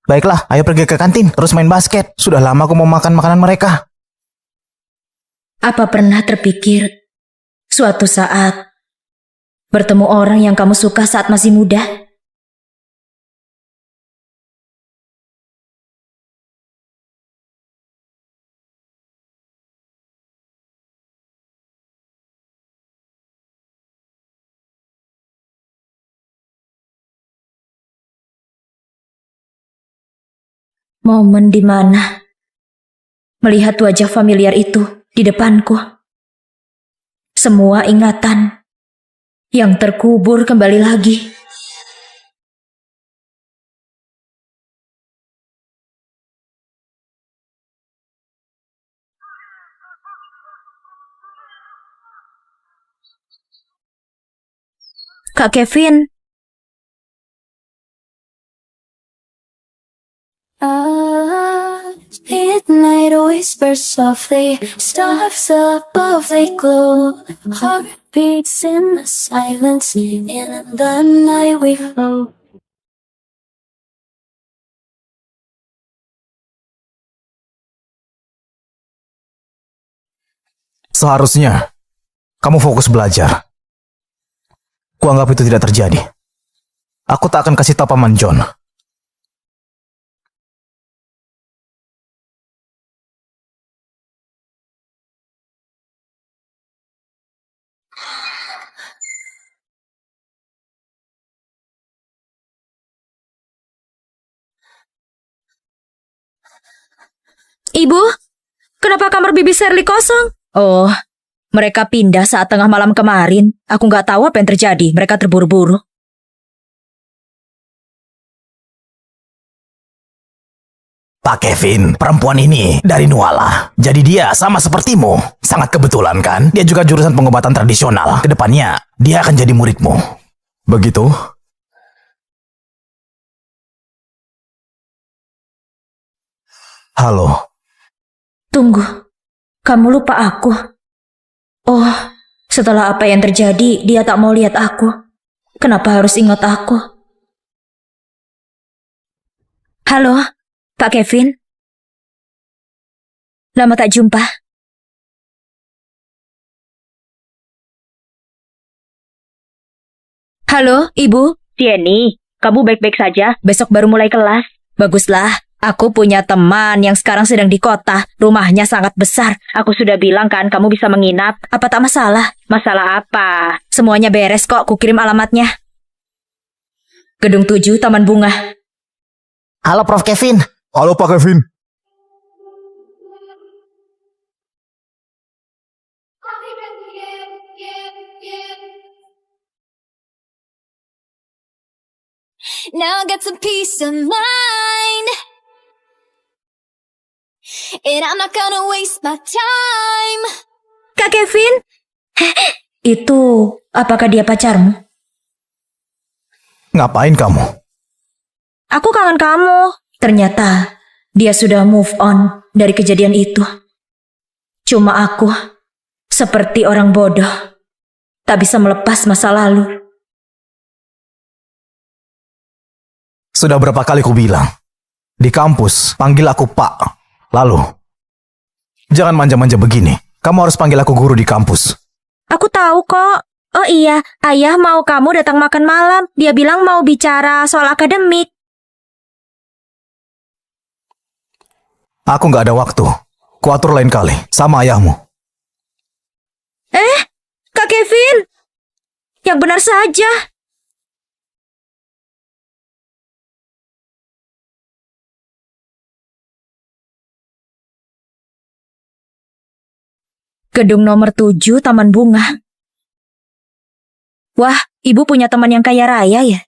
Baiklah, ayo pergi ke kantin, terus main basket. Sudah lama aku mau makan makanan mereka. Apa pernah terpikir suatu saat bertemu orang yang kamu suka saat masih muda? Momen di mana melihat wajah familiar itu di depanku. Semua ingatan yang terkubur kembali lagi. Kak Kevin, Midnight whispers softly, stars above they glow. Heartbeats in the silence, in the night we float. Seharusnya kamu fokus belajar. Kuanggap itu tidak terjadi. Aku tak akan kasih tahu Paman John. Ibu, kenapa kamar Bibi Shirley kosong? Oh, mereka pindah saat tengah malam kemarin. Aku nggak tahu apa yang terjadi. Mereka terburu-buru. Pak Kevin, perempuan ini dari Nuala. Jadi dia sama sepertimu. Sangat kebetulan kan? Dia juga jurusan pengobatan tradisional. Kedepannya, dia akan jadi muridmu. Begitu? Halo. Tunggu, kamu lupa aku? Oh, setelah apa yang terjadi, dia tak mau lihat aku. Kenapa harus ingat aku? Halo, Pak Kevin. Lama tak jumpa. Halo, Ibu. Jenny, kamu baik-baik saja? Besok baru mulai kelas. Baguslah. Aku punya teman yang sekarang sedang di kota. Rumahnya sangat besar. Aku sudah bilang kan kamu bisa menginap. Apa tak masalah? Masalah apa? Semuanya beres kok, kukirim alamatnya. Gedung 7, Taman Bunga. Halo Prof. Kevin. Halo Pak Kevin. Now I got some peace of mind, and I'm not gonna waste my time. Kak Kevin? Itu, apakah dia pacarmu? Ngapain kamu? Aku kangen kamu. Ternyata dia sudah move on dari kejadian itu. Cuma aku, seperti orang bodoh, tak bisa melepas masa lalu. Sudah berapa kali ku bilang? Di kampus, panggil aku Pak. Lalu, jangan manja-manja begini. Kamu harus panggil aku guru di kampus. Aku tahu kok. Oh iya, ayah mau kamu datang makan malam. Dia bilang mau bicara soal akademik. Aku nggak ada waktu. Kuatur lain kali, sama ayahmu. Kak Kevin! Yang benar saja. Gedung nomor 7, Taman Bunga. Wah, ibu punya teman yang kaya raya ya?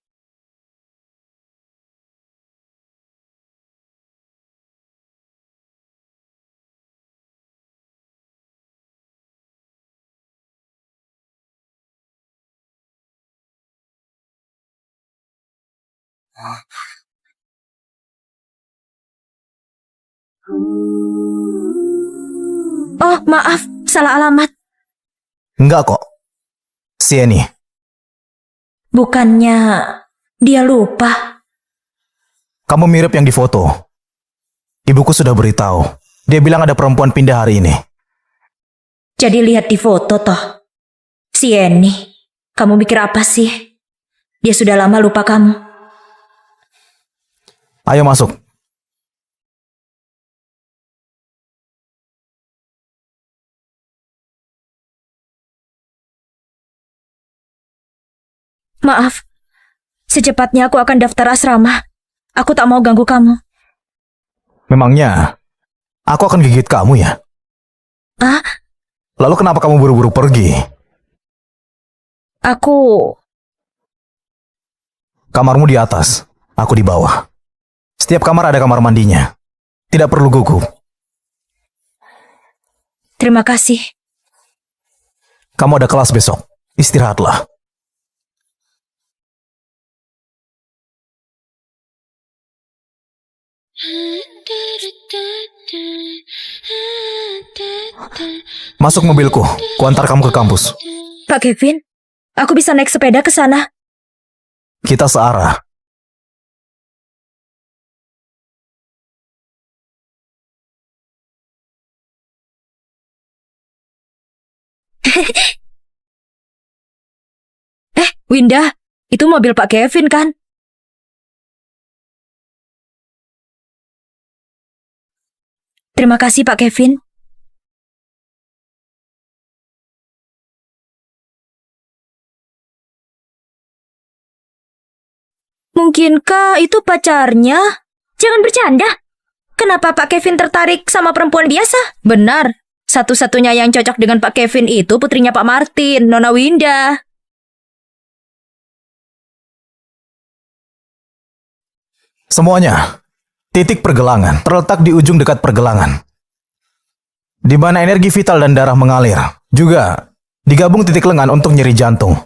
Oh, maaf, salah alamat. Enggak kok. Sieni, Bukannya dia lupa. Kamu mirip yang di foto. Ibuku sudah beritahu. Dia bilang ada perempuan pindah hari ini. Jadi lihat di foto toh. Si Eni, kamu mikir apa sih? Dia sudah lama lupa kamu. Ayo masuk. Maaf, secepatnya aku akan daftar asrama. Aku tak mau ganggu kamu. Memangnya, aku akan gigit kamu ya? Ah, Lalu kenapa kamu buru-buru pergi? aku... Kamarmu di atas, aku di bawah. Setiap kamar ada kamar mandinya. Tidak perlu gugup. Terima kasih. Kamu ada kelas besok. Istirahatlah. Masuk mobilku. Kuantar kamu ke kampus. Pak Kevin, aku bisa naik sepeda ke sana. Kita searah. Winda, itu mobil Pak Kevin kan? Terima kasih Pak Kevin. Mungkinkah itu pacarnya? Jangan bercanda. Kenapa Pak Kevin tertarik sama perempuan biasa? Benar. Satu-satunya yang cocok dengan Pak Kevin itu putrinya Pak Martin, Nona Winda. Semuanya. Titik pergelangan terletak di ujung dekat pergelangan, di mana energi vital dan darah mengalir. Juga digabung titik lengan untuk nyeri jantung.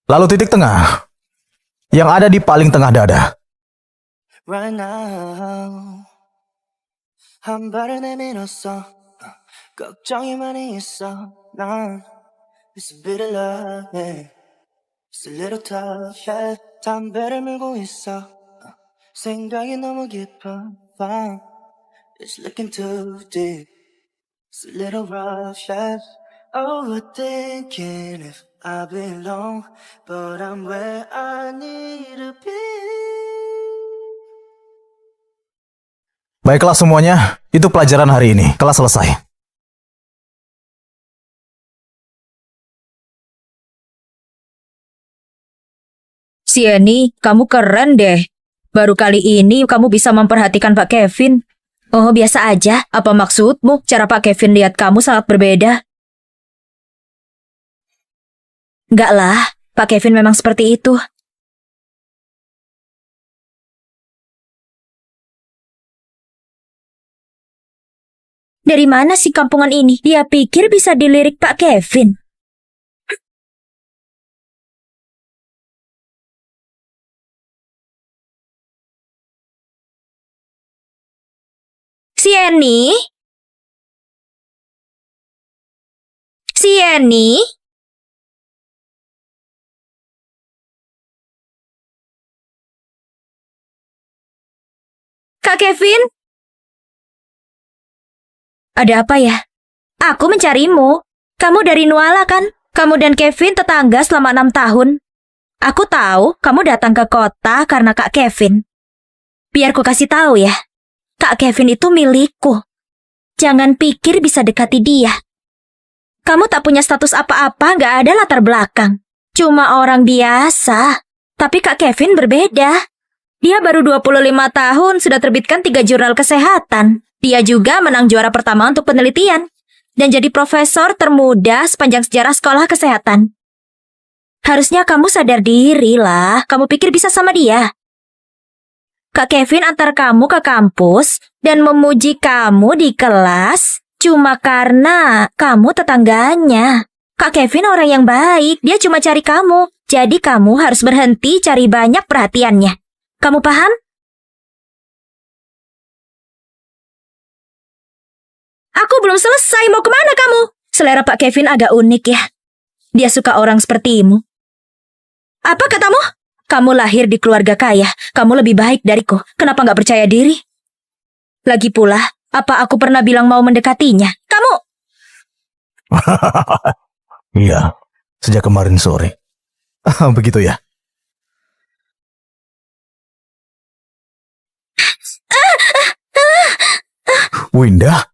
Lalu titik tengah yang ada di paling tengah dada. Right now 한 발을 내밀었어 걱정이 많이 있어 난 It's a bit of love yeah. It's a little tough yeah. 담배를 물고 있어 생각이 너무 깊어 fine. It's looking too deep It's a little rough yeah. Overthinking if I belong But I'm where I need to be. Baiklah semuanya, itu pelajaran hari ini. Kelas selesai. Sieni, kamu keren deh. Baru kali ini kamu bisa memperhatikan Pak Kevin. Oh, biasa aja. Apa maksudmu? Cara Pak Kevin lihat kamu sangat berbeda. Enggak lah, Pak Kevin memang seperti itu. Dari mana sih kampungan ini? Dia pikir bisa dilirik Pak Kevin. Sieni? Sieni? Kak Kevin? Ada apa ya? Aku mencarimu. Kamu dari Nuala kan? Kamu dan Kevin tetangga selama 6 tahun. Aku tahu kamu datang ke kota karena Kak Kevin. Biar ku kasih tahu ya. Kak Kevin itu milikku. Jangan pikir bisa dekati dia. Kamu tak punya status apa-apa, gak ada latar belakang. Cuma orang biasa. Tapi Kak Kevin berbeda. Dia baru 25 tahun sudah terbitkan 3 jurnal kesehatan. Dia juga menang juara pertama untuk penelitian. Dan jadi profesor termuda sepanjang sejarah sekolah kesehatan. Harusnya kamu sadar diri lah. Kamu pikir bisa sama dia? Kak Kevin antar kamu ke kampus dan memuji kamu di kelas cuma karena kamu tetangganya. Kak Kevin orang yang baik, dia cuma cari kamu. Jadi kamu harus berhenti cari banyak perhatiannya. Kamu paham? Aku belum selesai, mau kemana kamu? Selera Pak Kevin agak unik ya. Dia suka orang sepertimu. Apa katamu? Kamu lahir di keluarga kaya. Kamu lebih baik dariku. Kenapa nggak percaya diri? Lagi pula, apa aku pernah bilang mau mendekatinya? Kamu... Iya, sejak kemarin sore. Begitu ya? Winda?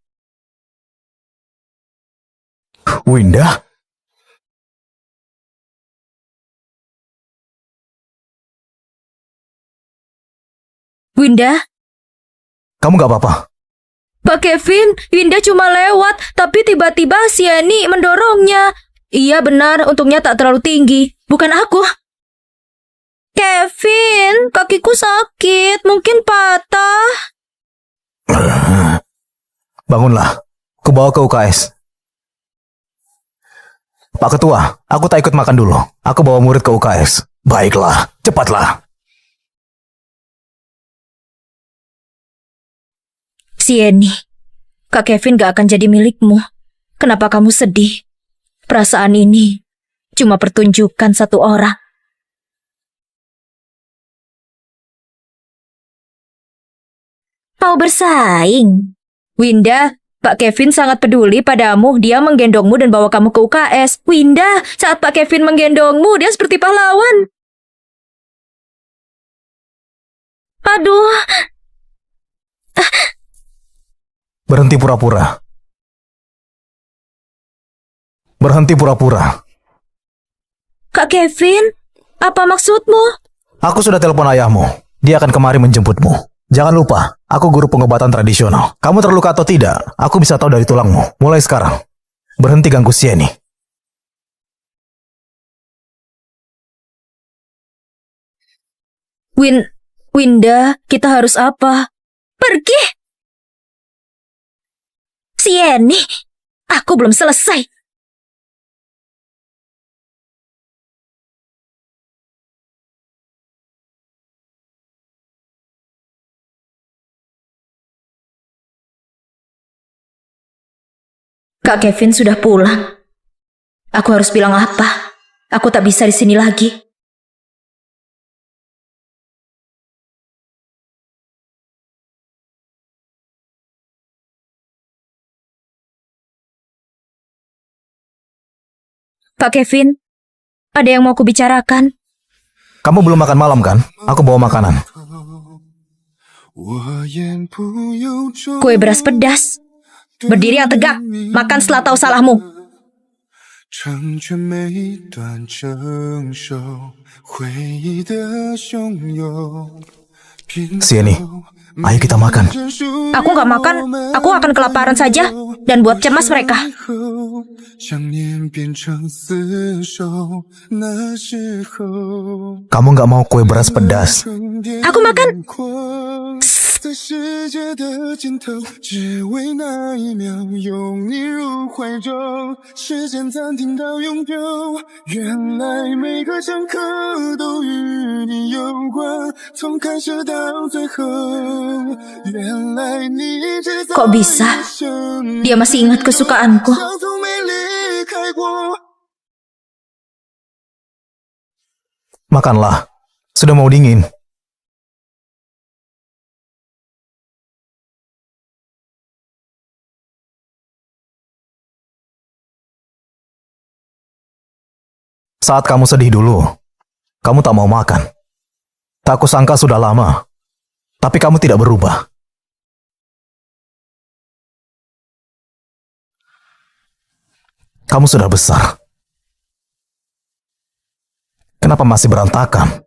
Winda? Winda? Kamu gak apa-apa? Pak Kevin, Winda cuma lewat, tapi tiba-tiba Sieni mendorongnya. Iya benar, untungnya tak terlalu tinggi. Bukan aku. Kevin, kakiku sakit, mungkin patah. Bangunlah, ku bawa ke UKS. Pak Ketua, aku tak ikut makan dulu. Aku bawa murid ke UKS. Baiklah, cepatlah. Sieni, Kak Kevin gak akan jadi milikmu. Kenapa kamu sedih? Perasaan ini cuma pertunjukan satu orang. Mau bersaing? Winda, Pak Kevin sangat peduli padamu. Dia menggendongmu dan bawa kamu ke UKS. Winda, saat Pak Kevin menggendongmu, dia seperti pahlawan. Aduh. Berhenti pura-pura. Berhenti pura-pura. Kak Kevin, apa maksudmu? Aku sudah telepon ayahmu. Dia akan kemari menjemputmu. Jangan lupa, aku guru pengobatan tradisional. Kamu terluka atau tidak, aku bisa tahu dari tulangmu. Mulai sekarang, berhenti ganggu Sieni. Winda, kita harus apa? Pergi! Sieni, aku belum selesai. Kak Kevin sudah pulang. Aku harus bilang apa? Aku tak bisa di sini lagi. Pak Kevin, ada yang mau kubicarakan. Kamu belum makan malam kan? Aku bawa makanan. Kue beras pedas. Berdiri yang tegak, makan setelah tahu salahmu. Sieni, ayo kita makan. Aku gak makan, aku akan kelaparan saja dan buat cemas mereka. Kamu gak mau kue beras pedas? Aku makan. Kok bisa? Dia masih ingat kesukaanku. Makanlah, sudah mau dingin. Saat kamu sedih dulu, kamu tak mau makan. Tak kusangka sudah lama, tapi kamu tidak berubah. Kamu sudah besar. Kenapa masih berantakan?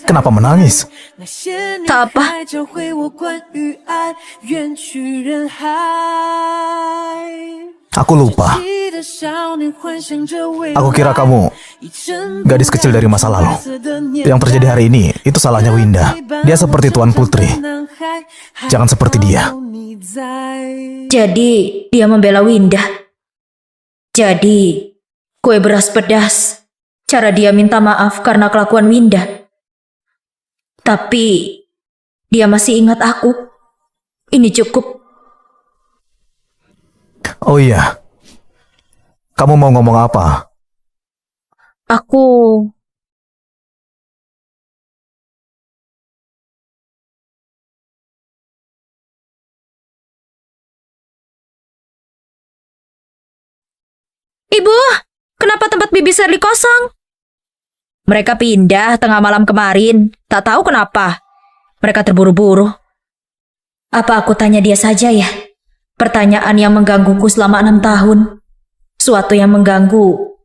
Kenapa menangis? Tak apa. Aku lupa. Aku kira kamu gadis kecil dari masa lalu. Yang terjadi hari ini, itu salahnya Winda. Dia seperti Tuan Putri. Jangan seperti dia. Jadi, dia membela Winda. Jadi, kue beras pedas. Cara dia minta maaf karena kelakuan Winda. Tapi, dia masih ingat aku. Ini cukup. Oh iya, kamu mau ngomong apa? Aku... Ibu, kenapa tempat bibi Shirley kosong? Mereka pindah tengah malam kemarin. Tak tahu kenapa. Mereka terburu-buru. Apa aku tanya dia saja ya? Pertanyaan yang menggangguku selama 6 tahun. Suatu yang mengganggu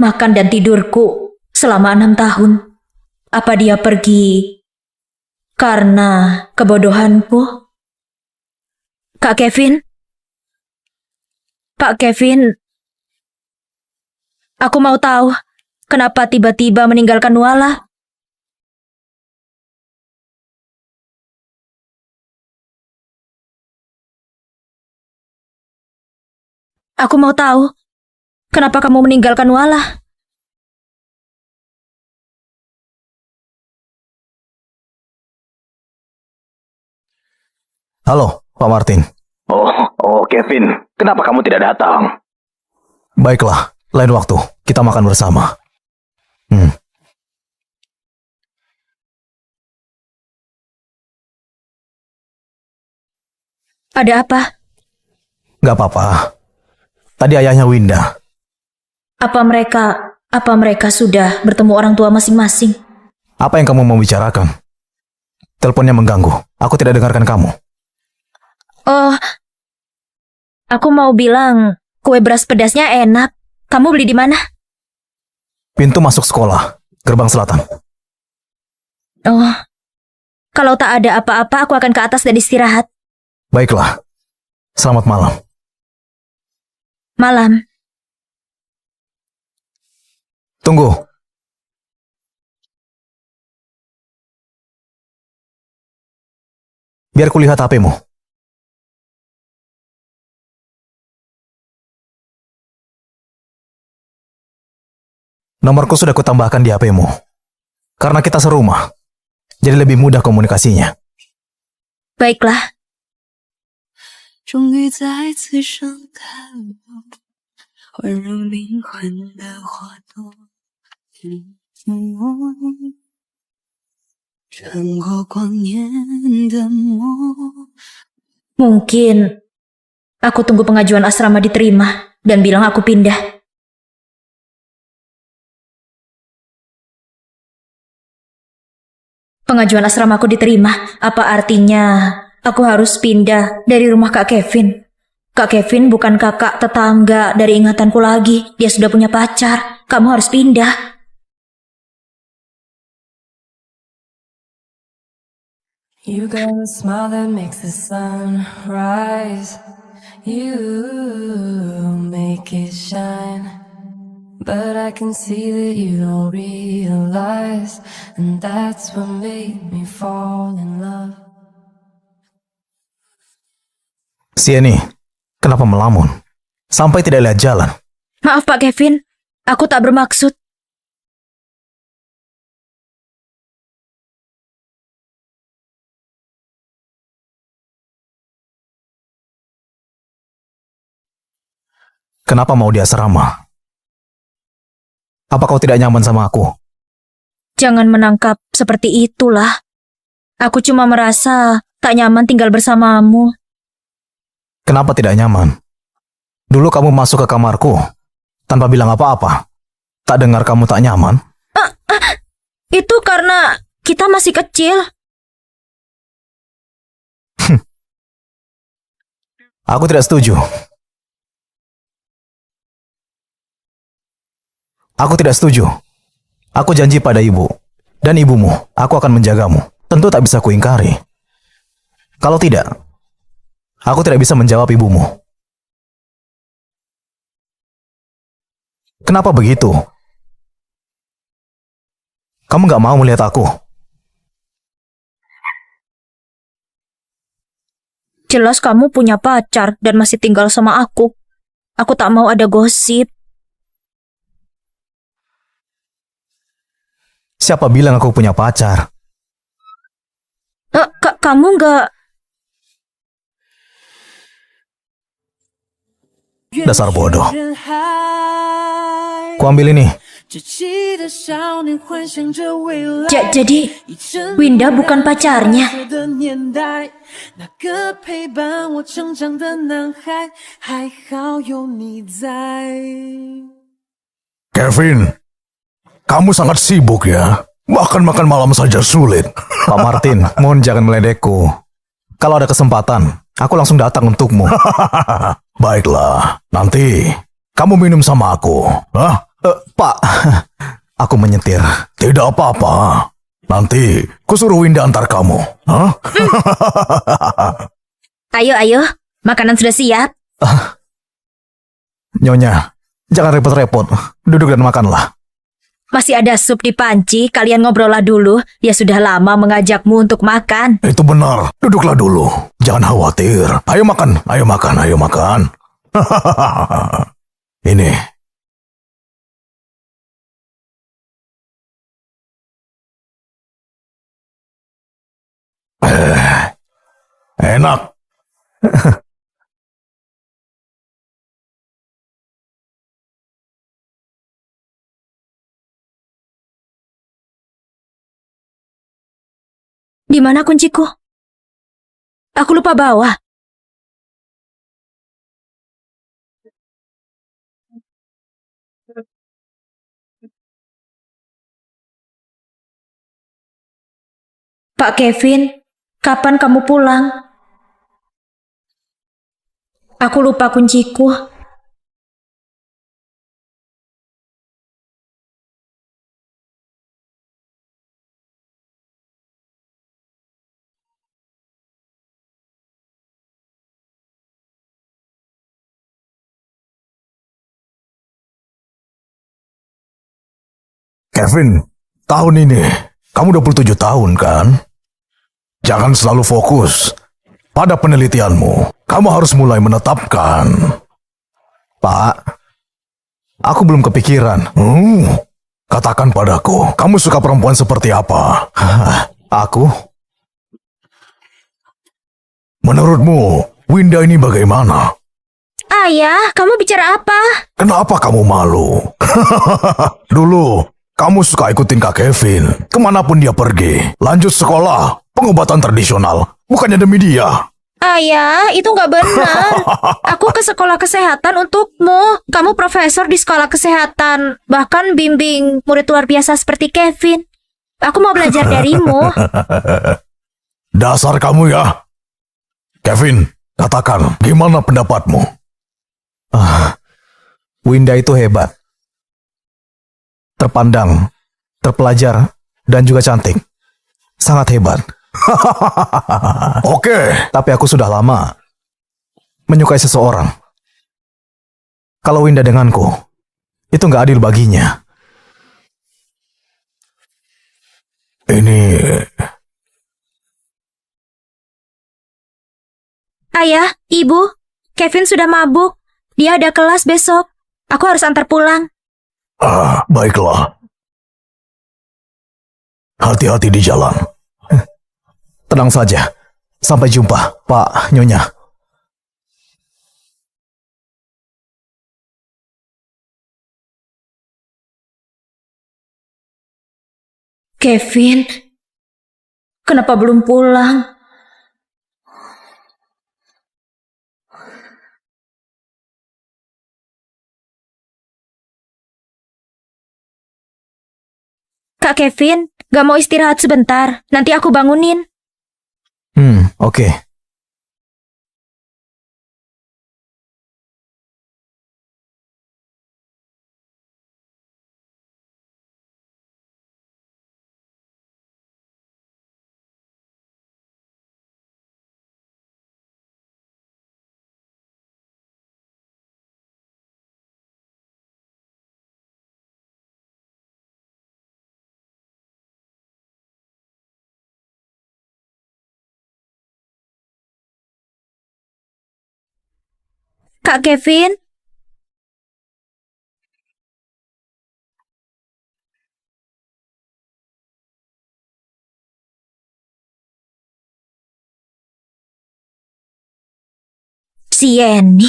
makan dan tidurku selama 6 tahun. Apa dia pergi karena kebodohanku? Kak Kevin? Pak Kevin, aku mau tahu kenapa tiba-tiba meninggalkan Nuala. Aku mau tahu kenapa kamu meninggalkan Nuala. Halo, Pak Martin. Oh, Kevin, kenapa kamu tidak datang? Baiklah, lain waktu kita makan bersama. Ada apa? Gak apa-apa. Tadi ayahnya Winda. Apa mereka sudah bertemu orang tua masing-masing? Apa yang kamu mau bicarakan? Teleponnya mengganggu. Aku tidak dengarkan kamu. Oh, aku mau bilang kue beras pedasnya enak. Kamu beli di mana? Pintu masuk sekolah, gerbang selatan. Oh, kalau tak ada apa-apa aku akan ke atas dan istirahat. Baiklah. Selamat malam. Malam. Tunggu. Biar kulihat HP-mu. Nomorku sudah kutambahkan di HP-mu. Karena kita serumah, jadi lebih mudah komunikasinya. Baiklah. 终于再次盛开了，环绕灵魂的花朵。穿过光年的梦。 Mungkin aku tunggu pengajuan asrama diterima dan bilang aku pindah. Pengajuan asrama aku diterima. Apa artinya aku harus pindah dari rumah Kak Kevin? Kak Kevin bukan kakak tetangga dari ingatanku lagi. Dia sudah punya pacar. Kamu harus pindah. You got a smile that makes the sun rise. You make it shine. But I can see that you don't realize. And that's what made me fall in love. Sieni, kenapa melamun? Sampai tidak lihat jalan. Maaf Pak Kevin, aku tak bermaksud. Kenapa mau di asrama? Apa kau tidak nyaman sama aku? Jangan menangkap seperti itulah. Aku cuma merasa tak nyaman tinggal bersamamu. Kenapa tidak nyaman? Dulu kamu masuk ke kamarku tanpa bilang apa-apa. Tak dengar kamu tak nyaman? Itu karena kita masih kecil. Aku tidak setuju. Aku tidak setuju. Aku janji pada ibu dan ibumu, aku akan menjagamu. Tentu tak bisa kuingkari. Kalau tidak, aku tidak bisa menjawab ibumu. Kenapa begitu? Kamu gak mau melihat aku? Jelas kamu punya pacar dan masih tinggal sama aku. Aku tak mau ada gosip. Siapa bilang aku punya pacar? Kamu nggak... Dasar bodoh. Ku ambil ini. Jadi, Winda bukan pacarnya. Kevin, kamu sangat sibuk ya. Bahkan makan malam saja sulit. Pak Martin, mohon jangan meledekku. Kalau ada kesempatan, aku langsung datang untukmu. Baiklah, nanti kamu minum sama aku. Hah? Pak, aku menyetir. Tidak apa-apa. Nanti kusuruh Winda antar kamu. Hah? Ayo, makanan sudah siap. Nyonya, jangan repot-repot. Duduk dan makanlah. Masih ada sup di panci, kalian ngobrollah dulu. Dia sudah lama mengajakmu untuk makan. Itu benar. Duduklah dulu. Jangan khawatir. Ayo makan, ayo makan, ayo makan. Ini. Enak. Di mana kunciku? Aku lupa bawa. Pak Kevin, kapan kamu pulang? Aku lupa kunciku. Kevin, tahun ini kamu 27 tahun kan? Jangan selalu fokus pada penelitianmu. Kamu harus mulai menetapkan. Pak, aku belum kepikiran. Katakan padaku, kamu suka perempuan seperti apa? Aku? Menurutmu, Winda ini bagaimana? Ayah, kamu bicara apa? Kenapa kamu malu? Dulu, kamu suka ikutin Kak Kevin. Kemanapun dia pergi. Lanjut sekolah, pengobatan tradisional. Bukannya demi dia. Ayah, itu nggak benar. Aku ke sekolah kesehatan untukmu. Kamu profesor di sekolah kesehatan. Bahkan bimbing murid luar biasa seperti Kevin. Aku mau belajar darimu. Dasar kamu ya. Kevin, katakan, gimana pendapatmu? Winda itu hebat. Terpandang, terpelajar, dan juga cantik. Sangat hebat. Oke. Tapi aku sudah lama menyukai seseorang. Kalau Winda denganku, itu nggak adil baginya. Ini... Ayah, Ibu, Kevin sudah mabuk. Dia ada kelas besok. Aku harus antar pulang. Baiklah. Hati-hati di jalan. Tenang saja. Sampai jumpa, Pak Nyonya. Kevin, kenapa belum pulang? Kak Kevin, gak mau istirahat sebentar. Nanti aku bangunin. Oke. Kak Kevin? Si Yeni.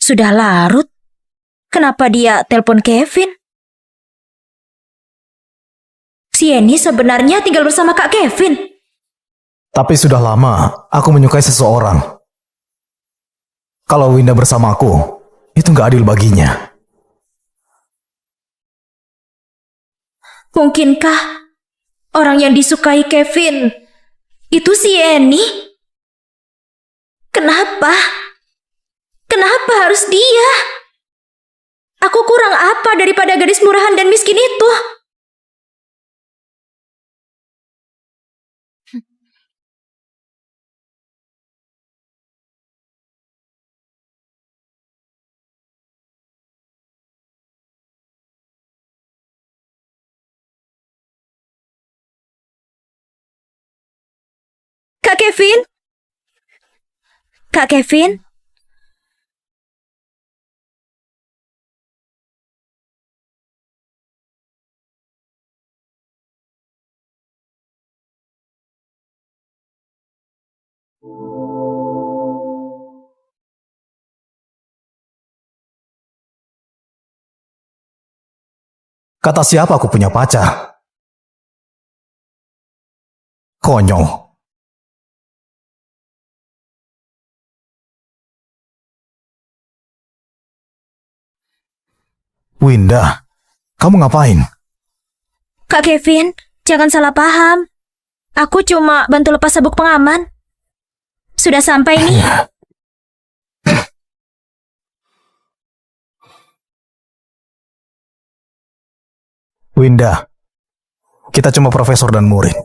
Sudah larut. Kenapa dia telepon Kevin? Sienny sebenarnya tinggal bersama Kak Kevin. Tapi sudah lama aku menyukai seseorang. Kalau Winda bersama aku, itu nggak adil baginya. Mungkinkah orang yang disukai Kevin itu Sienny? Kenapa? Kenapa harus dia? Aku kurang apa daripada gadis murahan dan miskin itu? Kak Kevin? Kak Kevin? Kata siapa aku punya pacar? Konyol. Winda, kamu ngapain? Kak Kevin, jangan salah paham. Aku cuma bantu lepas sabuk pengaman. Sudah sampai nih. Winda, kita cuma profesor dan murid.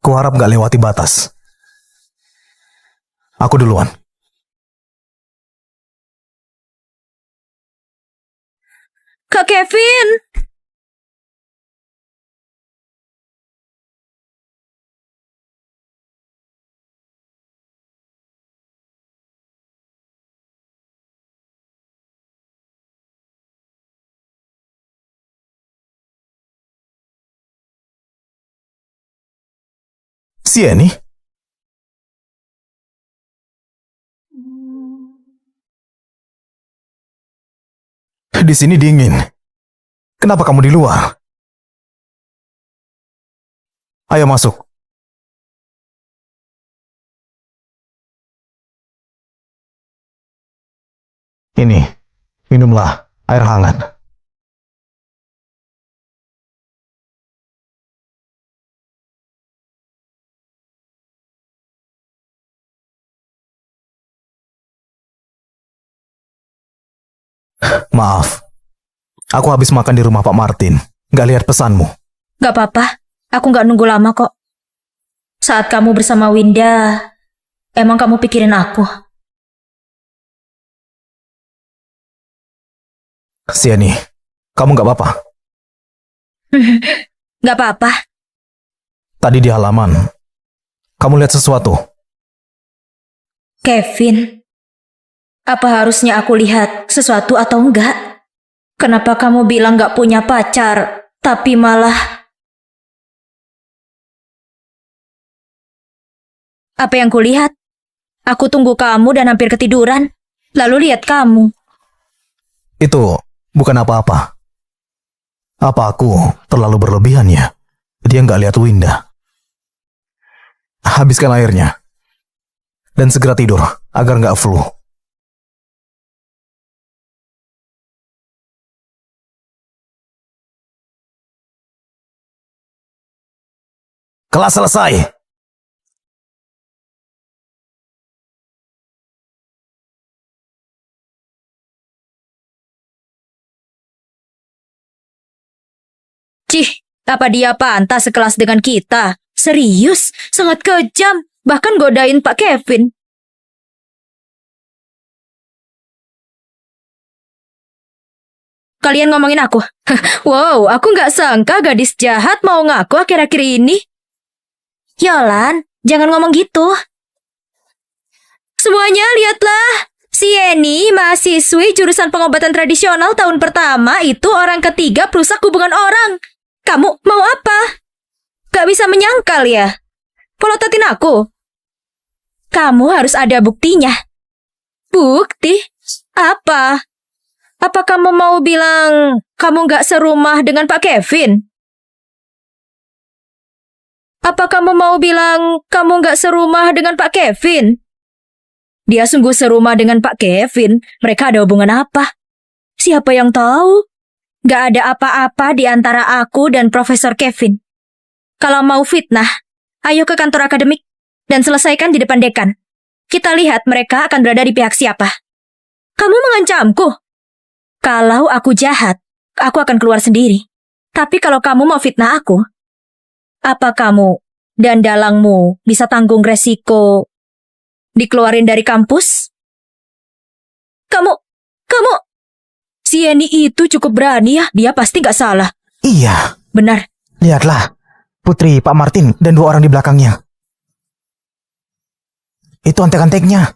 Kuharap gak lewati batas. Aku duluan. Kak Kevin! Sienny? Di sini dingin. Kenapa kamu di luar? Ayo masuk. Ini, minumlah air hangat. Maaf, aku habis makan di rumah Pak Martin. Gak lihat pesanmu. Gak apa-apa, aku gak nunggu lama kok. Saat kamu bersama Winda, emang kamu pikirin aku? Sienny, kamu gak apa-apa? Gak apa-apa. Tadi di halaman, kamu lihat sesuatu? Kevin, apa harusnya aku lihat sesuatu atau enggak? Kenapa kamu bilang gak punya pacar, tapi malah... Apa yang kulihat? Aku tunggu kamu dan hampir ketiduran, lalu lihat kamu. Itu bukan apa-apa. Apa aku terlalu berlebihan ya? Dia nggak lihat Winda. Habiskan airnya. Dan segera tidur, agar nggak flu. Kelas selesai. Cih, apa dia pantas sekelas dengan kita? Serius, sangat kejam. Bahkan godain Pak Kevin. Kalian ngomongin aku? Wow, aku nggak sangka gadis jahat mau ngaku akhir-akhir ini. Yolan, jangan ngomong gitu. Semuanya lihatlah. Sienny, mahasiswi jurusan pengobatan tradisional tahun pertama itu orang ketiga perusak hubungan orang. Kamu mau apa? Gak bisa menyangkal ya? Pelototin aku? Kamu harus ada buktinya. Bukti? Apa? Apa kamu mau bilang kamu nggak serumah dengan Pak Kevin? Apa kamu mau bilang kamu nggak serumah dengan Pak Kevin? Dia sungguh serumah dengan Pak Kevin. Mereka ada hubungan apa? Siapa yang tahu? Nggak ada apa-apa di antara aku dan Profesor Kevin. Kalau mau fitnah, ayo ke kantor akademik dan selesaikan di depan dekan. Kita lihat mereka akan berada di pihak siapa. Kamu mengancamku. Kalau aku jahat, aku akan keluar sendiri. Tapi kalau kamu mau fitnah aku, apa kamu dan dalangmu bisa tanggung resiko dikeluarin dari kampus? Kamu, si Eni itu cukup berani ya. Dia pasti nggak salah. Iya, Benar. lihatlah. Putri, Pak Martin, dan 2 orang di belakangnya. Itu antek-anteknya.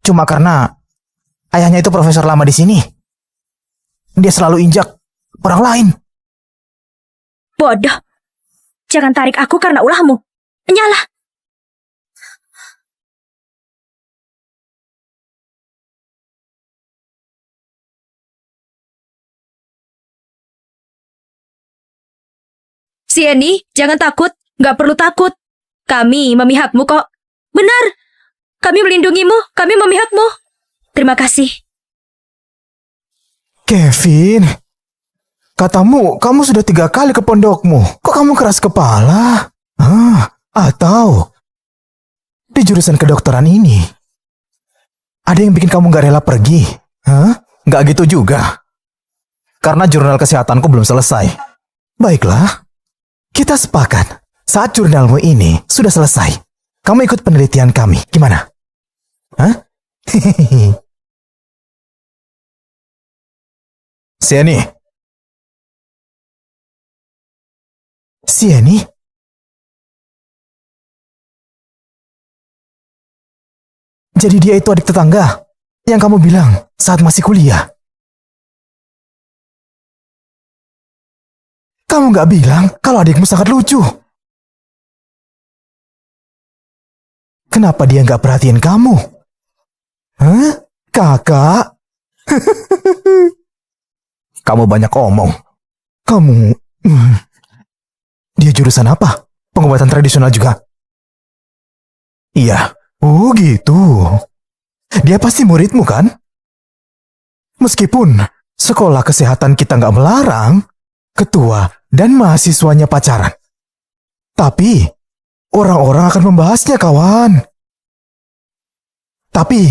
Cuma karena ayahnya itu profesor lama di sini. Dia selalu injak orang lain. Bodoh. Jangan tarik aku karena ulahmu. Nyala. Si Eni, jangan takut. Nggak perlu takut. Kami memihakmu kok. Benar. Kami melindungimu. Kami memihakmu. Terima kasih. Kevin, katamu kamu sudah 3 kali ke pondokmu. Kok kamu keras kepala? Atau di jurusan kedokteran ini ada yang bikin kamu gak rela pergi? Gak gitu juga. Karena jurnal kesehatanku belum selesai. Baiklah, kita sepakat. Saat jurnalmu ini sudah selesai, kamu ikut penelitian kami. Gimana? Sieni. Sieni? Jadi dia itu adik tetangga yang kamu bilang saat masih kuliah. Kamu gak bilang kalau adikmu sangat lucu. Kenapa dia gak perhatiin kamu? Kakak? Kamu banyak omong. Kamu... Dia jurusan apa? Pengobatan tradisional juga? Iya. Oh gitu. Dia pasti muridmu kan? Meskipun sekolah kesehatan kita nggak melarang ketua dan mahasiswanya pacaran. Tapi orang-orang akan membahasnya, kawan. Tapi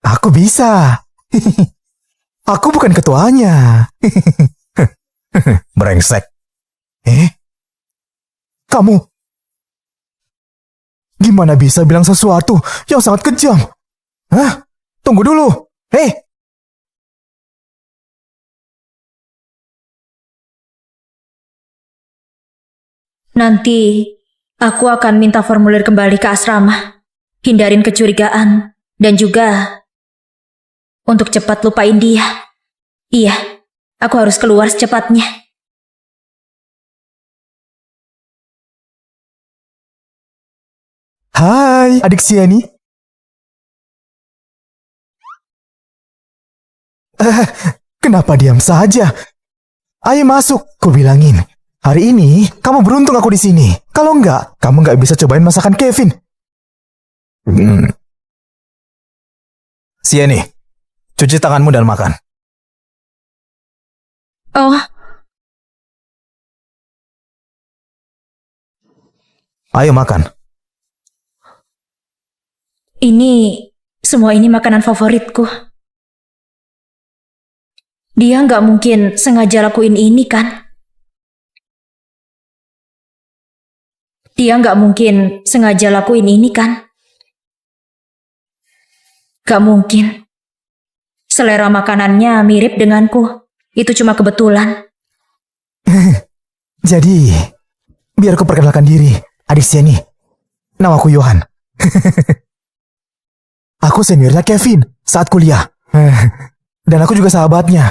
aku bisa. Aku bukan ketuanya. Brengsek. Kamu gimana bisa bilang sesuatu yang sangat kejam? Tunggu dulu. Nanti aku akan minta formulir kembali ke asrama. Hindarin kecurigaan. Dan juga untuk cepat lupain dia. Iya, aku harus keluar secepatnya. Hai, adik Sieni. Kenapa diam saja? Ayo masuk, ku bilangin. Hari ini kamu beruntung aku di sini. Kalau enggak, kamu enggak bisa cobain masakan Kevin. Sieni, cuci tanganmu dan makan. Oh, Ayo makan. semua ini makanan favoritku. Dia nggak mungkin sengaja lakuin ini kan? Dia nggak mungkin sengaja lakuin ini kan? Gak mungkin. Selera makanannya mirip denganku. Itu cuma kebetulan. Jadi, biar aku perkenalkan diri, adik Sieni. Namaku Johan. Aku seniornya Kevin saat kuliah. Dan aku juga sahabatnya.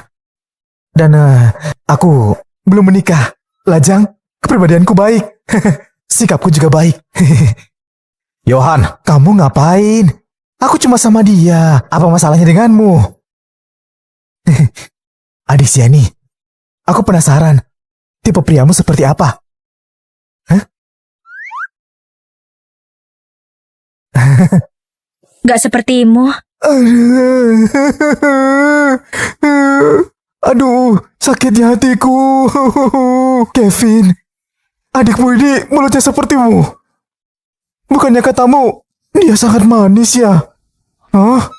Dan aku belum menikah. Lajang, kepribadianku baik. Sikapku juga baik. Johan, kamu ngapain? Aku cuma sama dia. Apa masalahnya denganmu? Adik Siani, aku penasaran. Tipe priamu seperti apa? Hah? Gak sepertimu. Aduh, sakitnya hatiku. Kevin, adikmu ini mulutnya sepertimu. Bukannya katamu, dia sangat manis ya? Hah?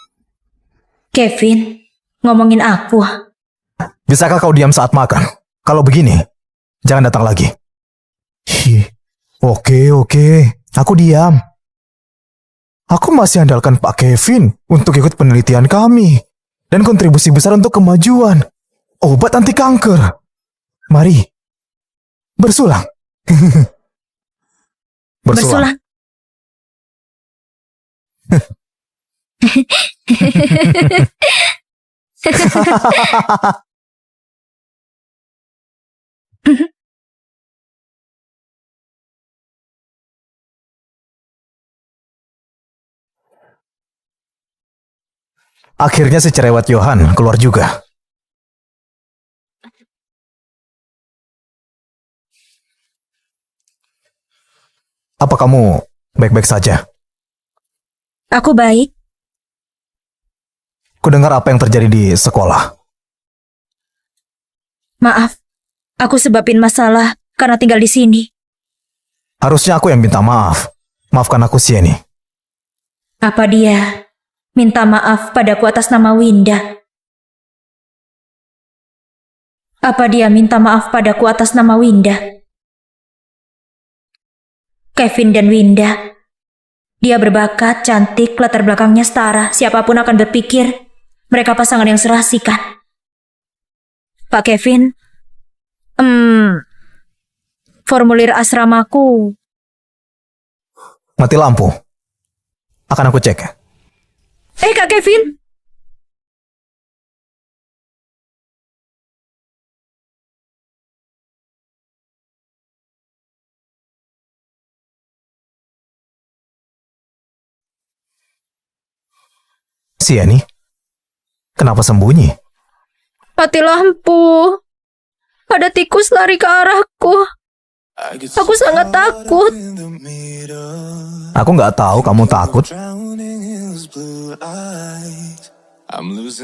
Kevin, ngomongin aku. Bisakah kau diam saat makan? Kalau begini, jangan datang lagi. Oke, aku diam. Aku masih andalkan Pak Kevin untuk ikut penelitian kami dan kontribusi besar untuk kemajuan obat anti kanker. Mari, bersulang. Bersulang. Akhirnya si cerewet Johan keluar juga. Apa kamu baik-baik saja? Aku baik. Kudengar apa yang terjadi di sekolah. Maaf, aku sebabin masalah karena tinggal di sini. Harusnya aku yang minta maaf. Maafkan aku, Sieni. Apa dia minta maaf padaku atas nama Winda? Apa dia minta maaf padaku atas nama Winda? Kevin dan Winda. Dia berbakat, cantik, latar belakangnya setara. Siapapun akan berpikir mereka pasangan yang serasi kan? Pak Kevin, formulir asramaku. Mati lampu. Akan aku cek. Kak Kevin. Sieni, kenapa sembunyi? Mati lampu. Ada tikus lari ke arahku. Aku sangat takut. Aku nggak tahu kamu takut.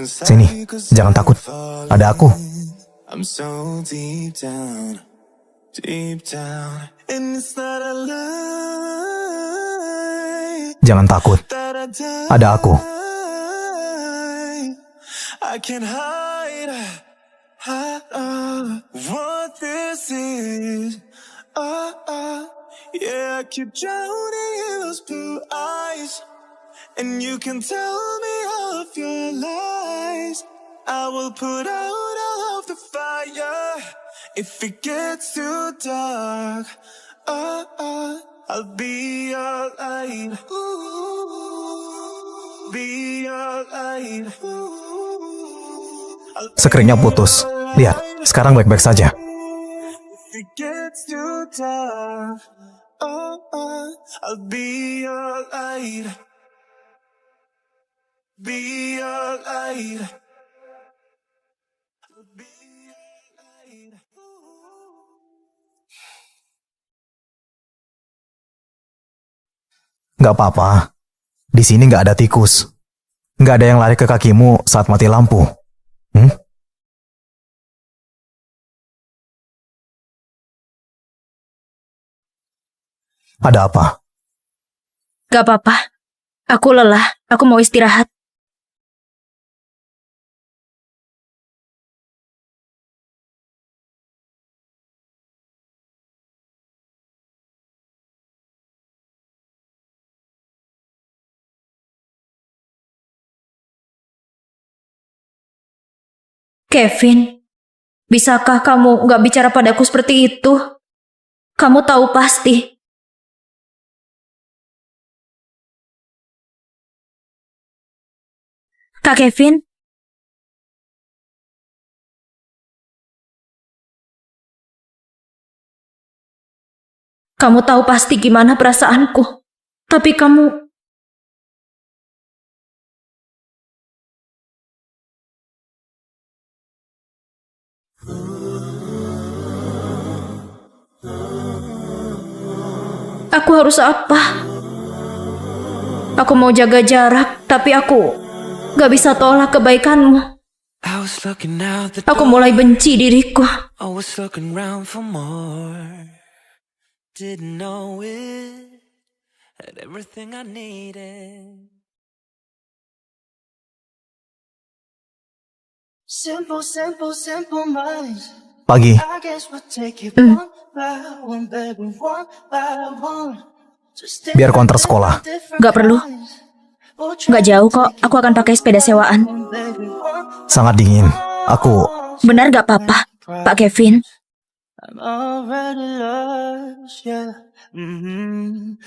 Sini, jangan takut. Ada aku. Jangan takut. Ada aku. I can't hide what this is. Yeah, I keep drowning in those blue eyes, and you can tell me all of your lies. I will put out all of the fire if it gets too dark. I'll be your light. Be your light. Sekeringnya putus. Lihat, sekarang baik-baik saja. If it gets too dark, I'll be your light. Be your light. Be your light. Nggak apa-apa. Di sini nggak ada tikus. Nggak ada yang lari ke kakimu saat mati lampu. Ada apa? Gak apa-apa. Aku lelah. Aku mau istirahat. Kevin, bisakah kamu gak bicara padaku seperti itu? Kamu tahu pasti. Kak Kevin? Kamu tahu pasti gimana perasaanku. Tapi kamu Aku harus apa? Aku mau jaga jarak, tapi aku gak bisa tolak kebaikanmu. I was looking out the Aku door. mulai benci diriku. I was looking round for more. Didn't know it had everything I needed. Simple, simple, simple minds. Pagi. I guess we'll take it one by one, baby, one by one. Just Biar ku antar sekolah. Gak perlu. Gak jauh kok, aku akan pakai sepeda sewaan. Sangat dingin. Aku... Benar gak apa-apa, Pak Kevin? I'm already lost, yeah.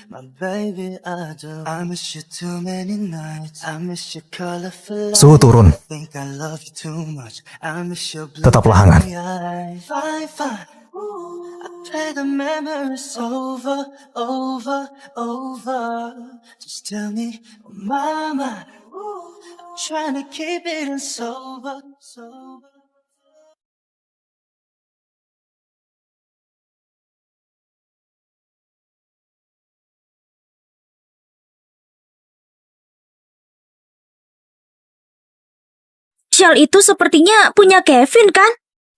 My baby, I do. I miss you too many nights. I miss your colorful Suhu turun. I think I love you too much. I miss your blue Tetaplah hangat. eyes. Fine, fine. Ooh, I play the memories over, over, over. Just tell me, oh mama. Ooh, I'm trying to keep it in sober, sober. Shell itu sepertinya punya Kevin kan?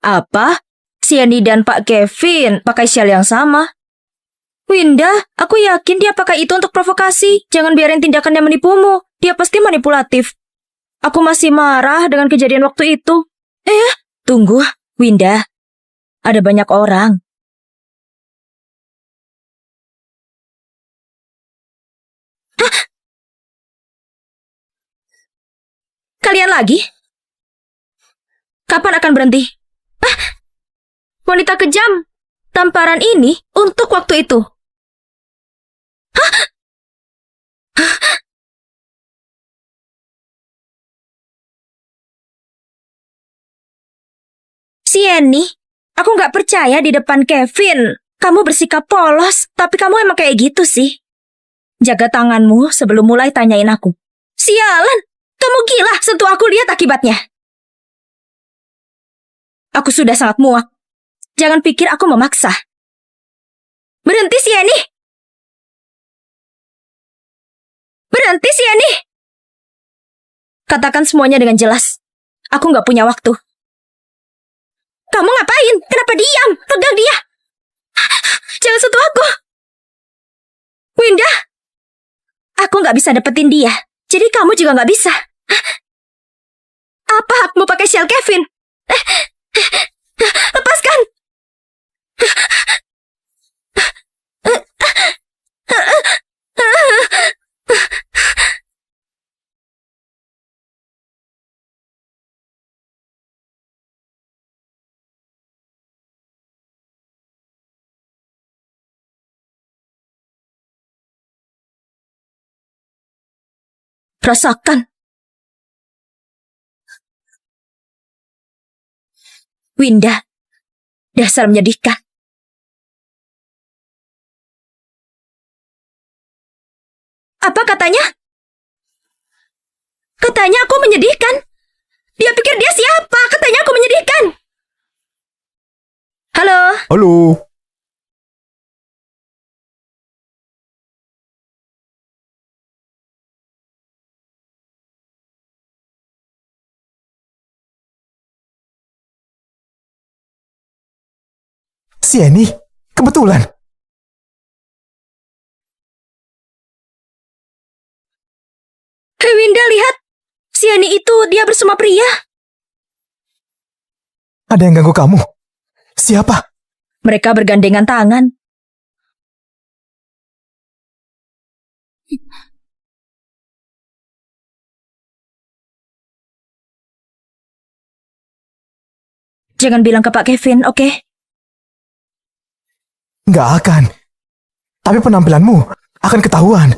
Apa? Siani dan Pak Kevin pakai shell yang sama? Winda, aku yakin dia pakai itu untuk provokasi. Jangan biarin tindakannya menipumu. Dia pasti manipulatif. Aku masih marah dengan kejadian waktu itu. Tunggu, Winda. Ada banyak orang. Hah? Kalian lagi? Kapan akan berhenti? Wanita kejam. Tamparan ini untuk waktu itu. Sienny, aku nggak percaya di depan Kevin. Kamu bersikap polos, tapi kamu emang kayak gitu sih. Jaga tanganmu sebelum mulai tanyain aku. Sialan, kamu gila sentuh aku, lihat akibatnya. Aku sudah sangat muak. Jangan pikir aku memaksa. Berhenti, Sienny! Berhenti, Sienny! Katakan semuanya dengan jelas. Aku nggak punya waktu. Kamu ngapain? Kenapa diam? Pegang dia! Jangan sentuh aku! Winda! Aku nggak bisa dapetin dia. Jadi kamu juga nggak bisa. Apa hakmu pakai shell Kevin? Lepaskan! Rasakan. Winda, dasar menyedihkan. Apa katanya? Katanya aku menyedihkan. Dia pikir dia siapa? Katanya aku menyedihkan. Halo? Halo. Sienny, kebetulan. Hei Winda, lihat. Sienny itu dia bersama pria. Ada yang ganggu kamu? Siapa? Mereka bergandengan tangan. Jangan bilang ke Pak Kevin, oke? Nggak akan. Tapi penampilanmu akan ketahuan.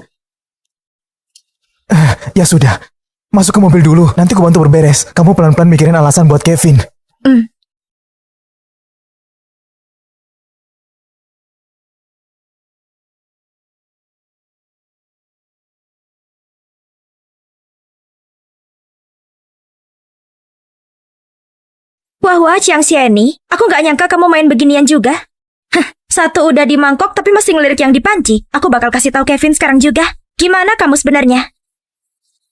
Ya sudah. Masuk ke mobil dulu. Nanti ku bantu berberes. Kamu pelan-pelan mikirin alasan buat Kevin. Wah, Chiang Sienny, aku nggak nyangka kamu main beginian juga. Satu udah di mangkok tapi masih ngelirik yang di panci. Aku bakal kasih tahu Kevin sekarang juga. Gimana kamu sebenarnya?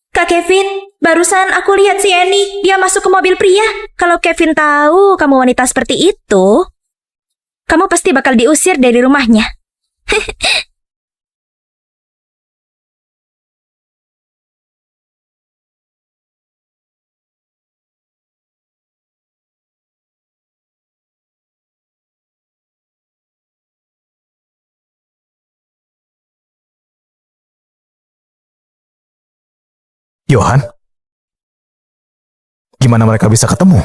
Kak Kevin, barusan aku lihat si Annie. Dia masuk ke mobil pria. Kalau Kevin tahu kamu wanita seperti itu, kamu pasti bakal diusir dari rumahnya. Johan? Gimana mereka bisa ketemu?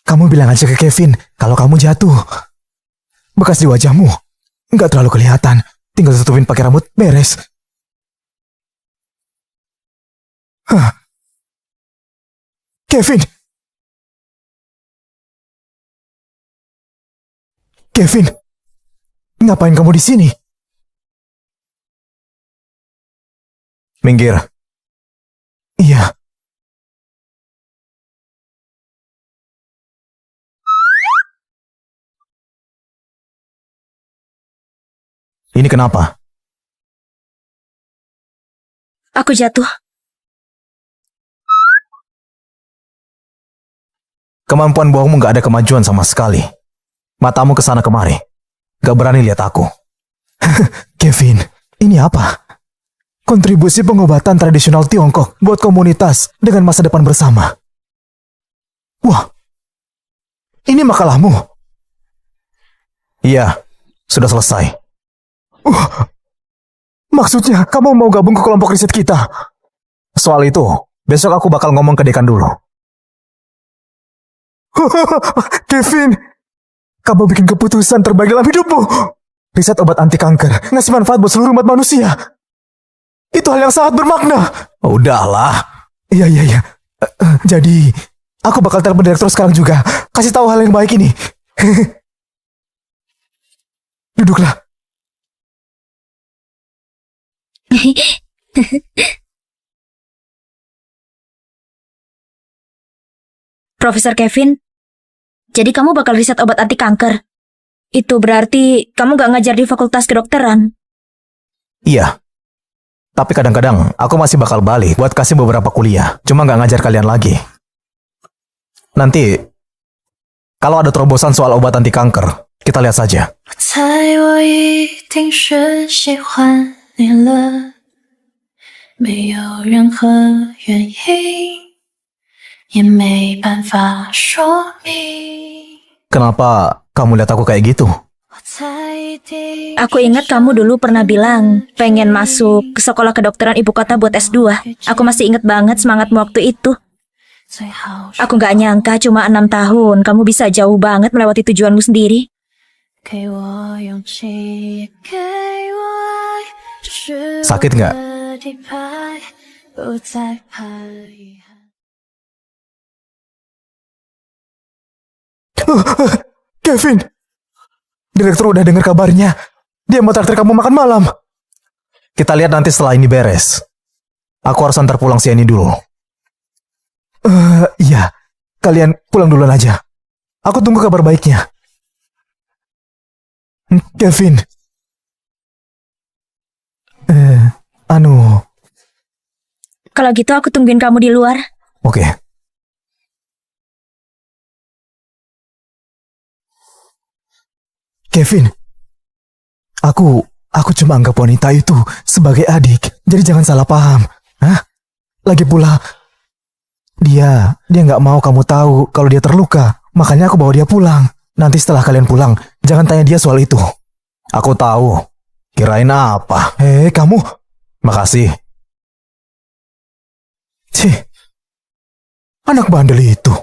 Kamu bilang aja ke Kevin kalau kamu jatuh. Bekas di wajahmu nggak terlalu kelihatan. Tinggal tutupin pakai rambut, beres. Hah? Kevin! Kevin! Ngapain kamu di sini? Minggir. Iya. Ini kenapa? Aku jatuh. Kemampuan bohongmu nggak ada kemajuan sama sekali. Matamu kesana kemari. Gak berani lihat aku. Kevin, ini apa? Kontribusi pengobatan tradisional Tiongkok buat komunitas dengan masa depan bersama. Wah, ini makalahmu. Iya, sudah selesai. Maksudnya kamu mau gabung ke kelompok riset kita? Soal itu, besok aku bakal ngomong ke dekan dulu. Kevin, kamu bikin keputusan terbaik dalam hidupmu. Riset obat anti kanker, ngasih manfaat buat seluruh umat manusia. Itu hal yang sangat bermakna. Udahlah. Iya. Jadi, aku bakal telepon direktur sekarang juga. Kasih tahu hal yang baik ini. Duduklah. Profesor Kevin, jadi kamu bakal riset obat anti kanker. Itu berarti kamu gak ngajar di fakultas kedokteran. Iya. Tapi kadang-kadang aku masih bakal balik buat kasih beberapa kuliah. Cuma gak ngajar kalian lagi. Nanti, kalau ada terobosan soal obat anti kanker, kita lihat saja. 我猜我一定是喜欢你了，没有任何原因，也没办法说明。 Kenapa kamu lihat aku kayak gitu? 我猜一定 Aku ingat kamu dulu pernah bilang pengen masuk ke sekolah kedokteran ibu kota buat S2. Aku masih ingat banget semangatmu waktu itu. 最好是 Aku gak nyangka cuma 6 tahun kamu bisa jauh banget melewati tujuanmu sendiri. 给我勇气，也给我爱，这是 Sakit nggak? 我的底牌，不再怕遗憾。 Kevin, direktur udah dengar kabarnya. Dia mau traktir kamu makan malam. Kita lihat nanti setelah ini beres. Aku harus antar pulang si Annie dulu. Iya, kalian pulang duluan aja. Aku tunggu kabar baiknya. Kevin. Kalau gitu aku tungguin kamu di luar. Oke. Kevin, aku cuma anggap wanita itu sebagai adik, jadi jangan salah paham. Hah? Lagi pula, dia nggak mau kamu tahu kalau dia terluka, makanya aku bawa dia pulang. Nanti setelah kalian pulang, jangan tanya dia soal itu. Aku tahu. Kirain apa? Kamu. Makasih. Cih, anak bandel itu.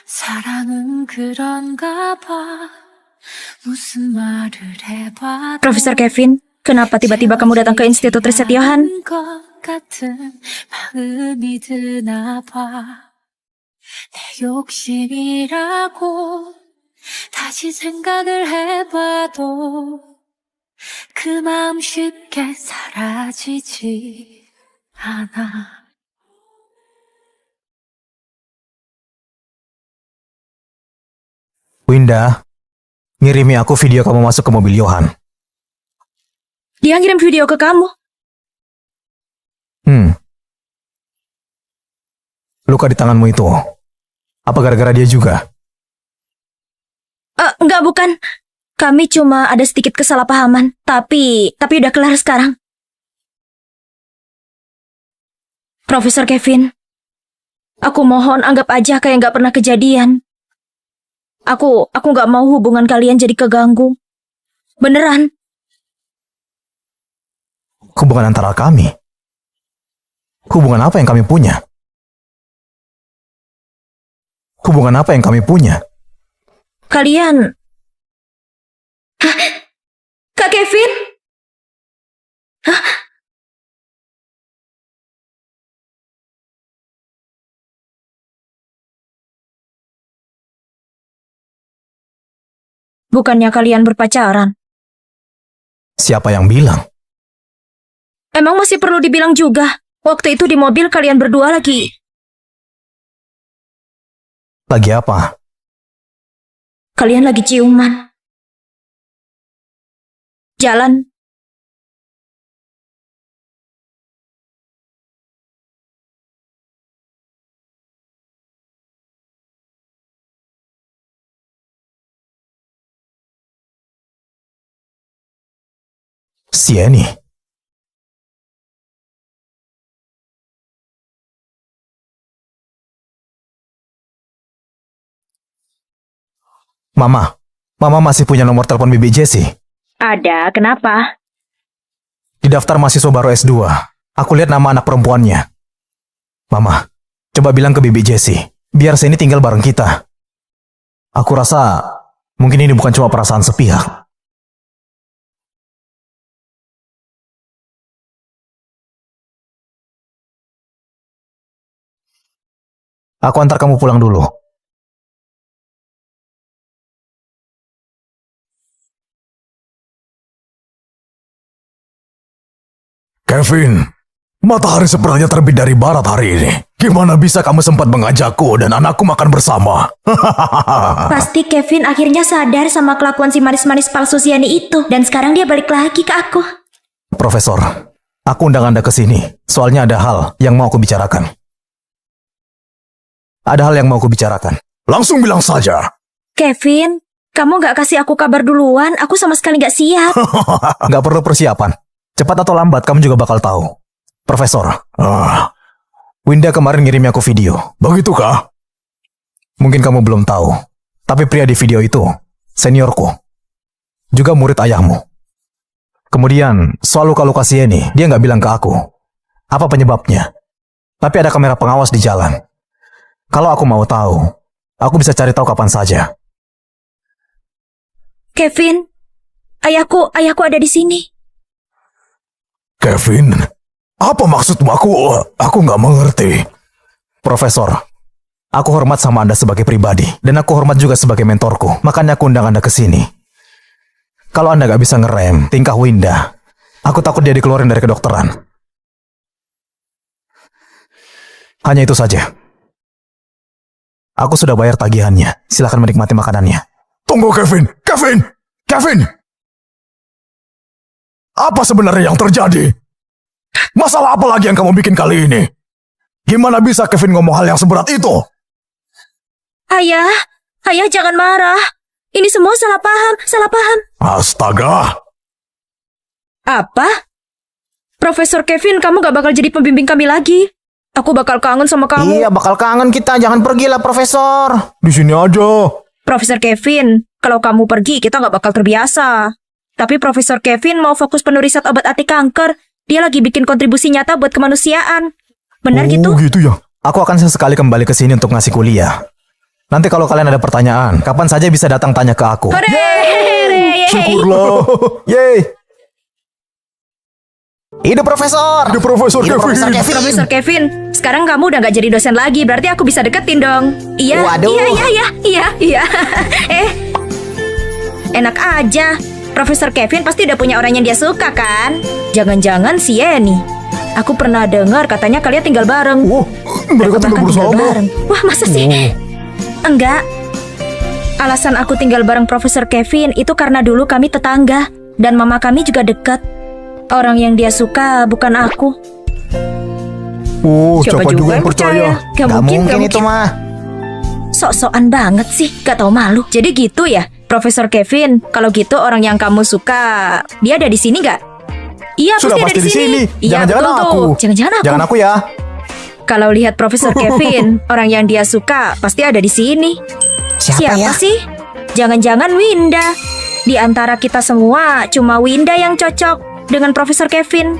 사랑은 그런가 봐. 무슨 말을 해봐도 Profesor Kevin, kenapa tiba-tiba kamu datang ke Institut Riset Johan? 것 같은 마음이 드나 봐. 내 욕심이라고 다시 생각을 해봐도 그 마음 쉽게 사라지지 않아. Winda, ngirimi aku video kamu masuk ke mobil Johan. Dia ngirim video ke kamu. Luka di tanganmu itu. Apa gara-gara dia juga? Enggak, bukan. Kami cuma ada sedikit kesalahpahaman. Tapi udah kelar sekarang. Profesor Kevin, aku mohon anggap aja kayak nggak pernah kejadian. Aku nggak mau hubungan kalian jadi keganggu. Beneran. Hubungan antara kami? Hubungan apa yang kami punya? Hubungan apa yang kami punya? Kalian... Hah? Kak Kevin? Hah? Bukannya kalian berpacaran? Siapa yang bilang? Emang masih perlu dibilang juga? Waktu itu di mobil kalian berdua lagi... Lagi apa? Kalian lagi ciuman. Jalan. Sieni. Mama masih punya nomor telepon Bibi Jessie. Ada, kenapa? Di daftar mahasiswa baru S2, aku lihat nama anak perempuannya. Mama, coba bilang ke Bibi Jessie, biar Sieni tinggal bareng kita. Aku rasa mungkin ini bukan cuma perasaan sepihak. Aku antar kamu pulang dulu. Kevin, matahari sepertinya terbit dari barat hari ini. Gimana bisa kamu sempat mengajakku dan anakku makan bersama? Pasti Kevin akhirnya sadar sama kelakuan si manis-manis palsu Siani itu. Dan sekarang dia balik lagi ke aku. Profesor, aku undang Anda ke sini. Soalnya ada hal yang mau aku bicarakan. Langsung bilang saja. Kevin, kamu gak kasih aku kabar duluan. Aku sama sekali gak siap. Gak perlu persiapan. Cepat atau lambat, kamu juga bakal tahu. Profesor, Winda kemarin ngirimi aku video. Begitukah? Mungkin kamu belum tahu, tapi pria di video itu, seniorku. Juga murid ayahmu. Kemudian, soal luka-luka Sieni, dia nggak bilang ke aku. Apa penyebabnya? Tapi ada kamera pengawas di jalan. Kalau aku mau tahu, aku bisa cari tahu kapan saja. Kevin, ayahku ada di sini. Kevin, apa maksudmu? Aku nggak mengerti. Profesor, aku hormat sama Anda sebagai pribadi, dan aku hormat juga sebagai mentorku. Makanya aku undang Anda ke sini. Kalau Anda nggak bisa ngerem tingkah Winda, aku takut dia dikeluarin dari kedokteran. Hanya itu saja. Aku sudah bayar tagihannya. Silakan menikmati makanannya. Tunggu, Kevin! Apa sebenarnya yang terjadi? Masalah apa lagi yang kamu bikin kali ini? Gimana bisa Kevin ngomong hal yang seberat itu? Ayah jangan marah. Ini semua salah paham. Astaga! Apa? Profesor Kevin, kamu gak bakal jadi pembimbing kami lagi. Aku bakal kangen sama kamu. Iya, bakal kangen kita. Jangan pergi lah, Profesor. Di sini aja. Profesor Kevin, kalau kamu pergi, kita gak bakal terbiasa. Tapi Profesor Kevin mau fokus penuh riset obat anti kanker. Dia lagi bikin kontribusi nyata buat kemanusiaan. Benar gitu? Oh, gitu ya. Aku akan sesekali kembali ke sini untuk ngasih kuliah. Nanti kalau kalian ada pertanyaan, kapan saja bisa datang tanya ke aku. Hore! Syukurlah. Yeay. Hidup Profesor. Hidup Profesor Kevin. Profesor Kevin, sekarang kamu udah gak jadi dosen lagi. Berarti aku bisa deketin dong. Iya. Waduh. Iya. Enak aja. Profesor Kevin pasti udah punya orang yang dia suka kan? Jangan-jangan si Yeni. Aku pernah dengar katanya kalian tinggal bareng. Mereka Bahkan tinggal bersama. bareng. Wah, masa sih? Enggak. Alasan aku tinggal bareng Profesor Kevin itu karena dulu kami tetangga. Dan mama kami juga dekat. Orang yang dia suka bukan aku. Siapa juga yang percaya? Gak mungkin itu mah. Sok-sokan banget sih, gak tau malu. Jadi gitu ya, Profesor Kevin. Kalau gitu orang yang kamu suka, dia ada di sini gak? Iya, Sudah pasti ada di sini. Iya, Jangan-jangan betul aku. tuh. Jangan-jangan aku. Jangan aku ya. Kalau lihat Profesor Kevin, orang yang dia suka pasti ada di sini. Siapa sih? Jangan-jangan Winda. Di antara kita semua, cuma Winda yang cocok dengan Profesor Kevin.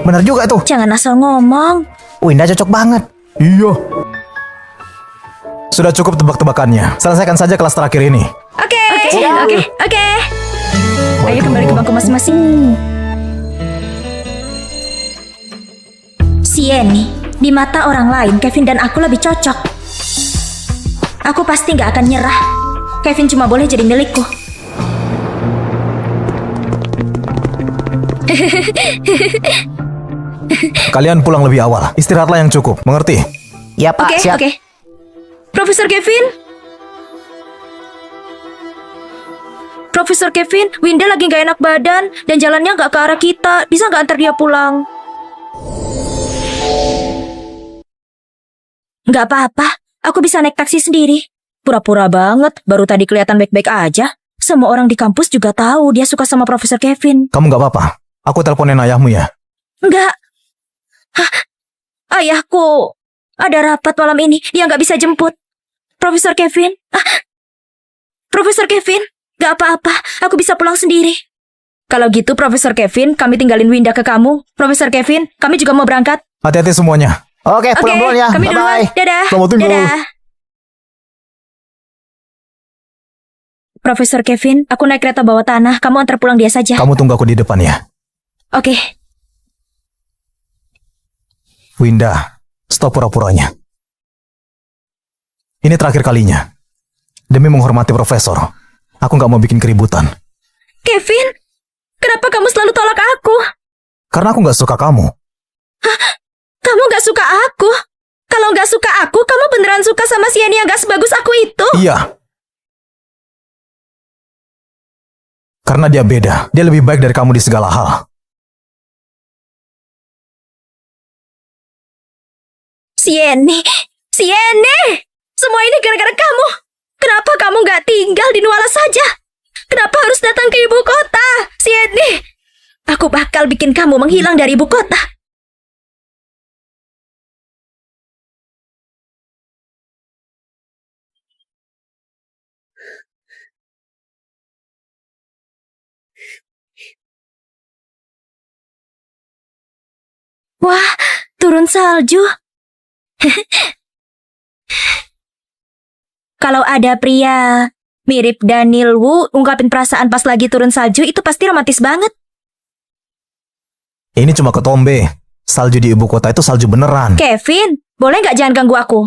Benar juga tuh. Jangan asal ngomong. Winda cocok banget. Iya. Sudah cukup tebak-tebakannya. Selesaikan saja kelas terakhir ini. Oke. Ayo kembali ke bangku masing-masing. Si Yeni, di mata orang lain, Kevin dan aku lebih cocok. Aku pasti gak akan nyerah. Kevin cuma boleh jadi milikku. Kalian pulang lebih awal. Istirahatlah yang cukup. Mengerti? Ya Pak, Oke. Profesor Kevin? Profesor Kevin, Winda lagi gak enak badan dan jalannya gak ke arah kita. Bisa gak antar dia pulang? Gak apa-apa, aku bisa naik taksi sendiri. Pura-pura banget, baru tadi kelihatan baik-baik aja. Semua orang di kampus juga tahu dia suka sama Profesor Kevin. Kamu gak apa-apa. Aku teleponin ayahmu ya. Enggak. Hah? Ayahku ada rapat malam ini. Dia nggak bisa jemput. Profesor Kevin. Profesor Kevin. Gak apa-apa. Aku bisa pulang sendiri. Kalau gitu Profesor Kevin, kami tinggalin Winda ke kamu. Profesor Kevin, kami juga mau berangkat. Hati-hati semuanya. Oke, pulang duluan ya. Kami duluan. Bye-bye. Dadah. Selamat tinggal. Dadah. Profesor Kevin, aku naik kereta bawah tanah. Kamu antar pulang dia saja. Kamu tunggu aku di depan ya. Oke. Winda, stop pura-puranya. Ini terakhir kalinya. Demi menghormati profesor, aku gak mau bikin keributan. Kevin, kenapa kamu selalu tolak aku? Karena aku gak suka kamu. Kamu gak suka aku? Kalau gak suka aku, kamu beneran suka sama si Yeni yang gak sebagus aku itu? Iya. Karena dia beda. Dia lebih baik dari kamu di segala hal. Si Yeni! Semua ini gara-gara kamu! Kenapa kamu gak tinggal di Nuala saja? Kenapa harus datang ke ibu kota? Si Yeni! Aku bakal bikin kamu menghilang dari ibu kota. Wah, turun salju. Kalau ada pria mirip Daniel Wu ungkapin perasaan pas lagi turun salju, itu pasti romantis banget. Ini cuma ketombe. Salju di ibu kota itu salju beneran. Kevin, boleh nggak jangan ganggu aku?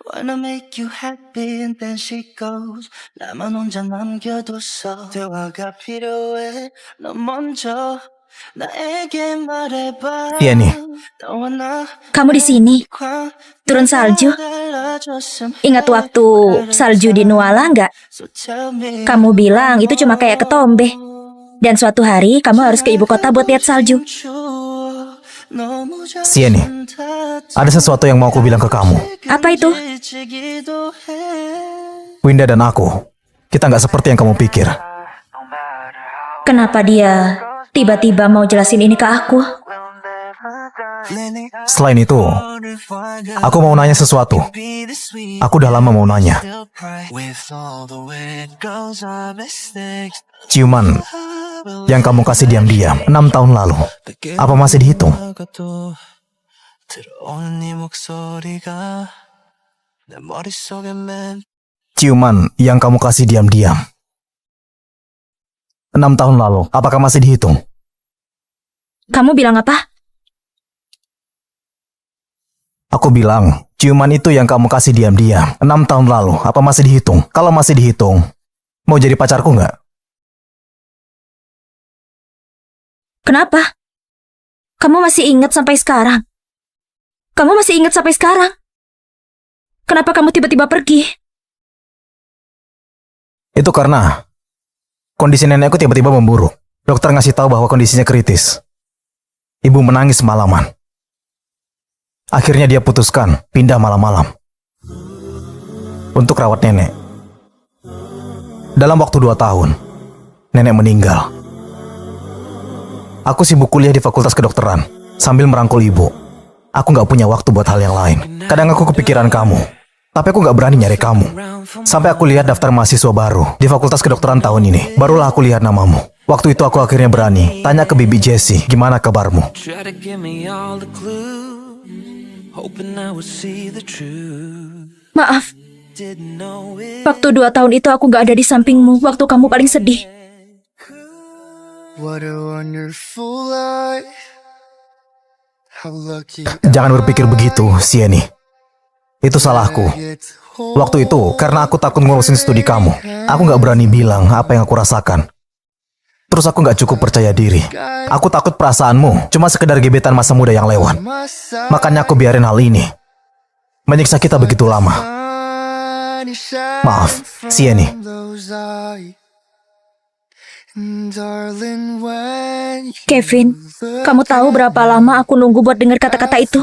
Wanna make you happy and then she goes 나만 혼자 남겨뒀어 대화가 필요해 너 먼저 나에게 말해봐 Yeni. 너와 나 Kamu di sini. Turun salju. Ingat waktu salju di Nuala nggak? Kamu bilang itu cuma kayak ketombe. Dan suatu hari kamu harus ke ibu kota buat lihat salju. Yeni, ada sesuatu yang mau aku bilang ke kamu. Apa itu? Winda dan aku, kita nggak seperti yang kamu pikir. Kenapa dia tiba-tiba mau jelasin ini ke aku? Selain itu, aku mau nanya sesuatu. Aku udah lama mau nanya. Ciuman yang kamu kasih diam-diam 6 tahun lalu, apa masih dihitung? 들어오는 네 목소리가 내 머릿속에 Ciuman yang kamu kasih diam-diam. 6 tahun lalu, apakah masih dihitung? Kamu bilang apa? Aku bilang, ciuman itu yang kamu kasih diam-diam. 6 tahun lalu, apa masih dihitung? Kalau masih dihitung, mau jadi pacarku nggak? Kenapa? Kamu masih ingat sampai sekarang? Kamu masih ingat sampai sekarang? Kenapa kamu tiba-tiba pergi? Itu karena kondisi nenekku tiba-tiba memburuk. Dokter ngasih tahu bahwa kondisinya kritis. Ibu menangis semalaman. Akhirnya dia putuskan pindah malam-malam untuk rawat nenek. Dalam waktu 2 tahun, nenek meninggal. Aku sibuk kuliah di fakultas kedokteran sambil merangkul ibu. Aku nggak punya waktu buat hal yang lain. Kadang aku kepikiran kamu, tapi aku nggak berani nyari kamu. Sampai aku lihat daftar mahasiswa baru di fakultas kedokteran tahun ini. Barulah aku lihat namamu. Waktu itu aku akhirnya berani tanya ke Bibi Jessie, gimana kabarmu? try to give me all the clues, hoping I would see the truth. Maaf, Didn't know it. waktu 2 tahun itu aku gak ada di sampingmu waktu kamu paling sedih. What a wonderful life. How lucky Jangan berpikir begitu, Sieni. Itu salahku. Waktu itu, karena aku takut ngurusin studi kamu, aku nggak berani bilang apa yang aku rasakan. Terus aku nggak cukup percaya diri. Aku takut perasaanmu cuma sekedar gebetan masa muda yang lewat. Makanya aku biarin hal ini menyiksa kita begitu lama. Maaf, Sieni. Kevin, kamu tahu berapa lama aku nunggu buat dengar kata-kata itu?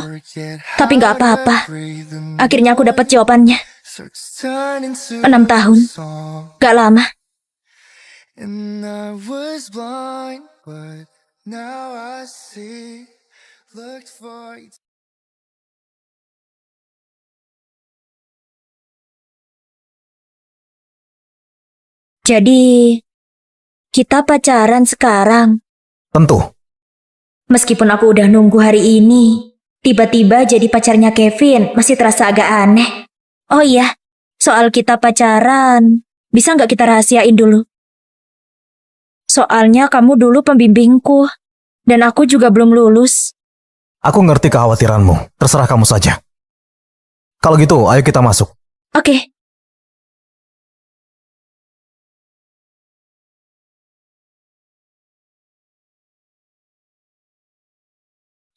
Tapi nggak apa-apa. Akhirnya aku dapat jawabannya. 6 tahun. Gak lama. And I was blind, but now I see. Looked for Jadi, kita pacaran sekarang. Tentu, Meskipun aku udah nunggu hari ini, tiba-tiba jadi pacarnya Kevin masih terasa agak aneh. Oh iya, soal kita pacaran, bisa nggak kita rahasiain dulu? Soalnya kamu dulu pembimbingku, dan aku juga belum lulus. aku ngerti kekhawatiranmu. Terserah kamu saja. Kalau gitu, ayo kita masuk. Oke.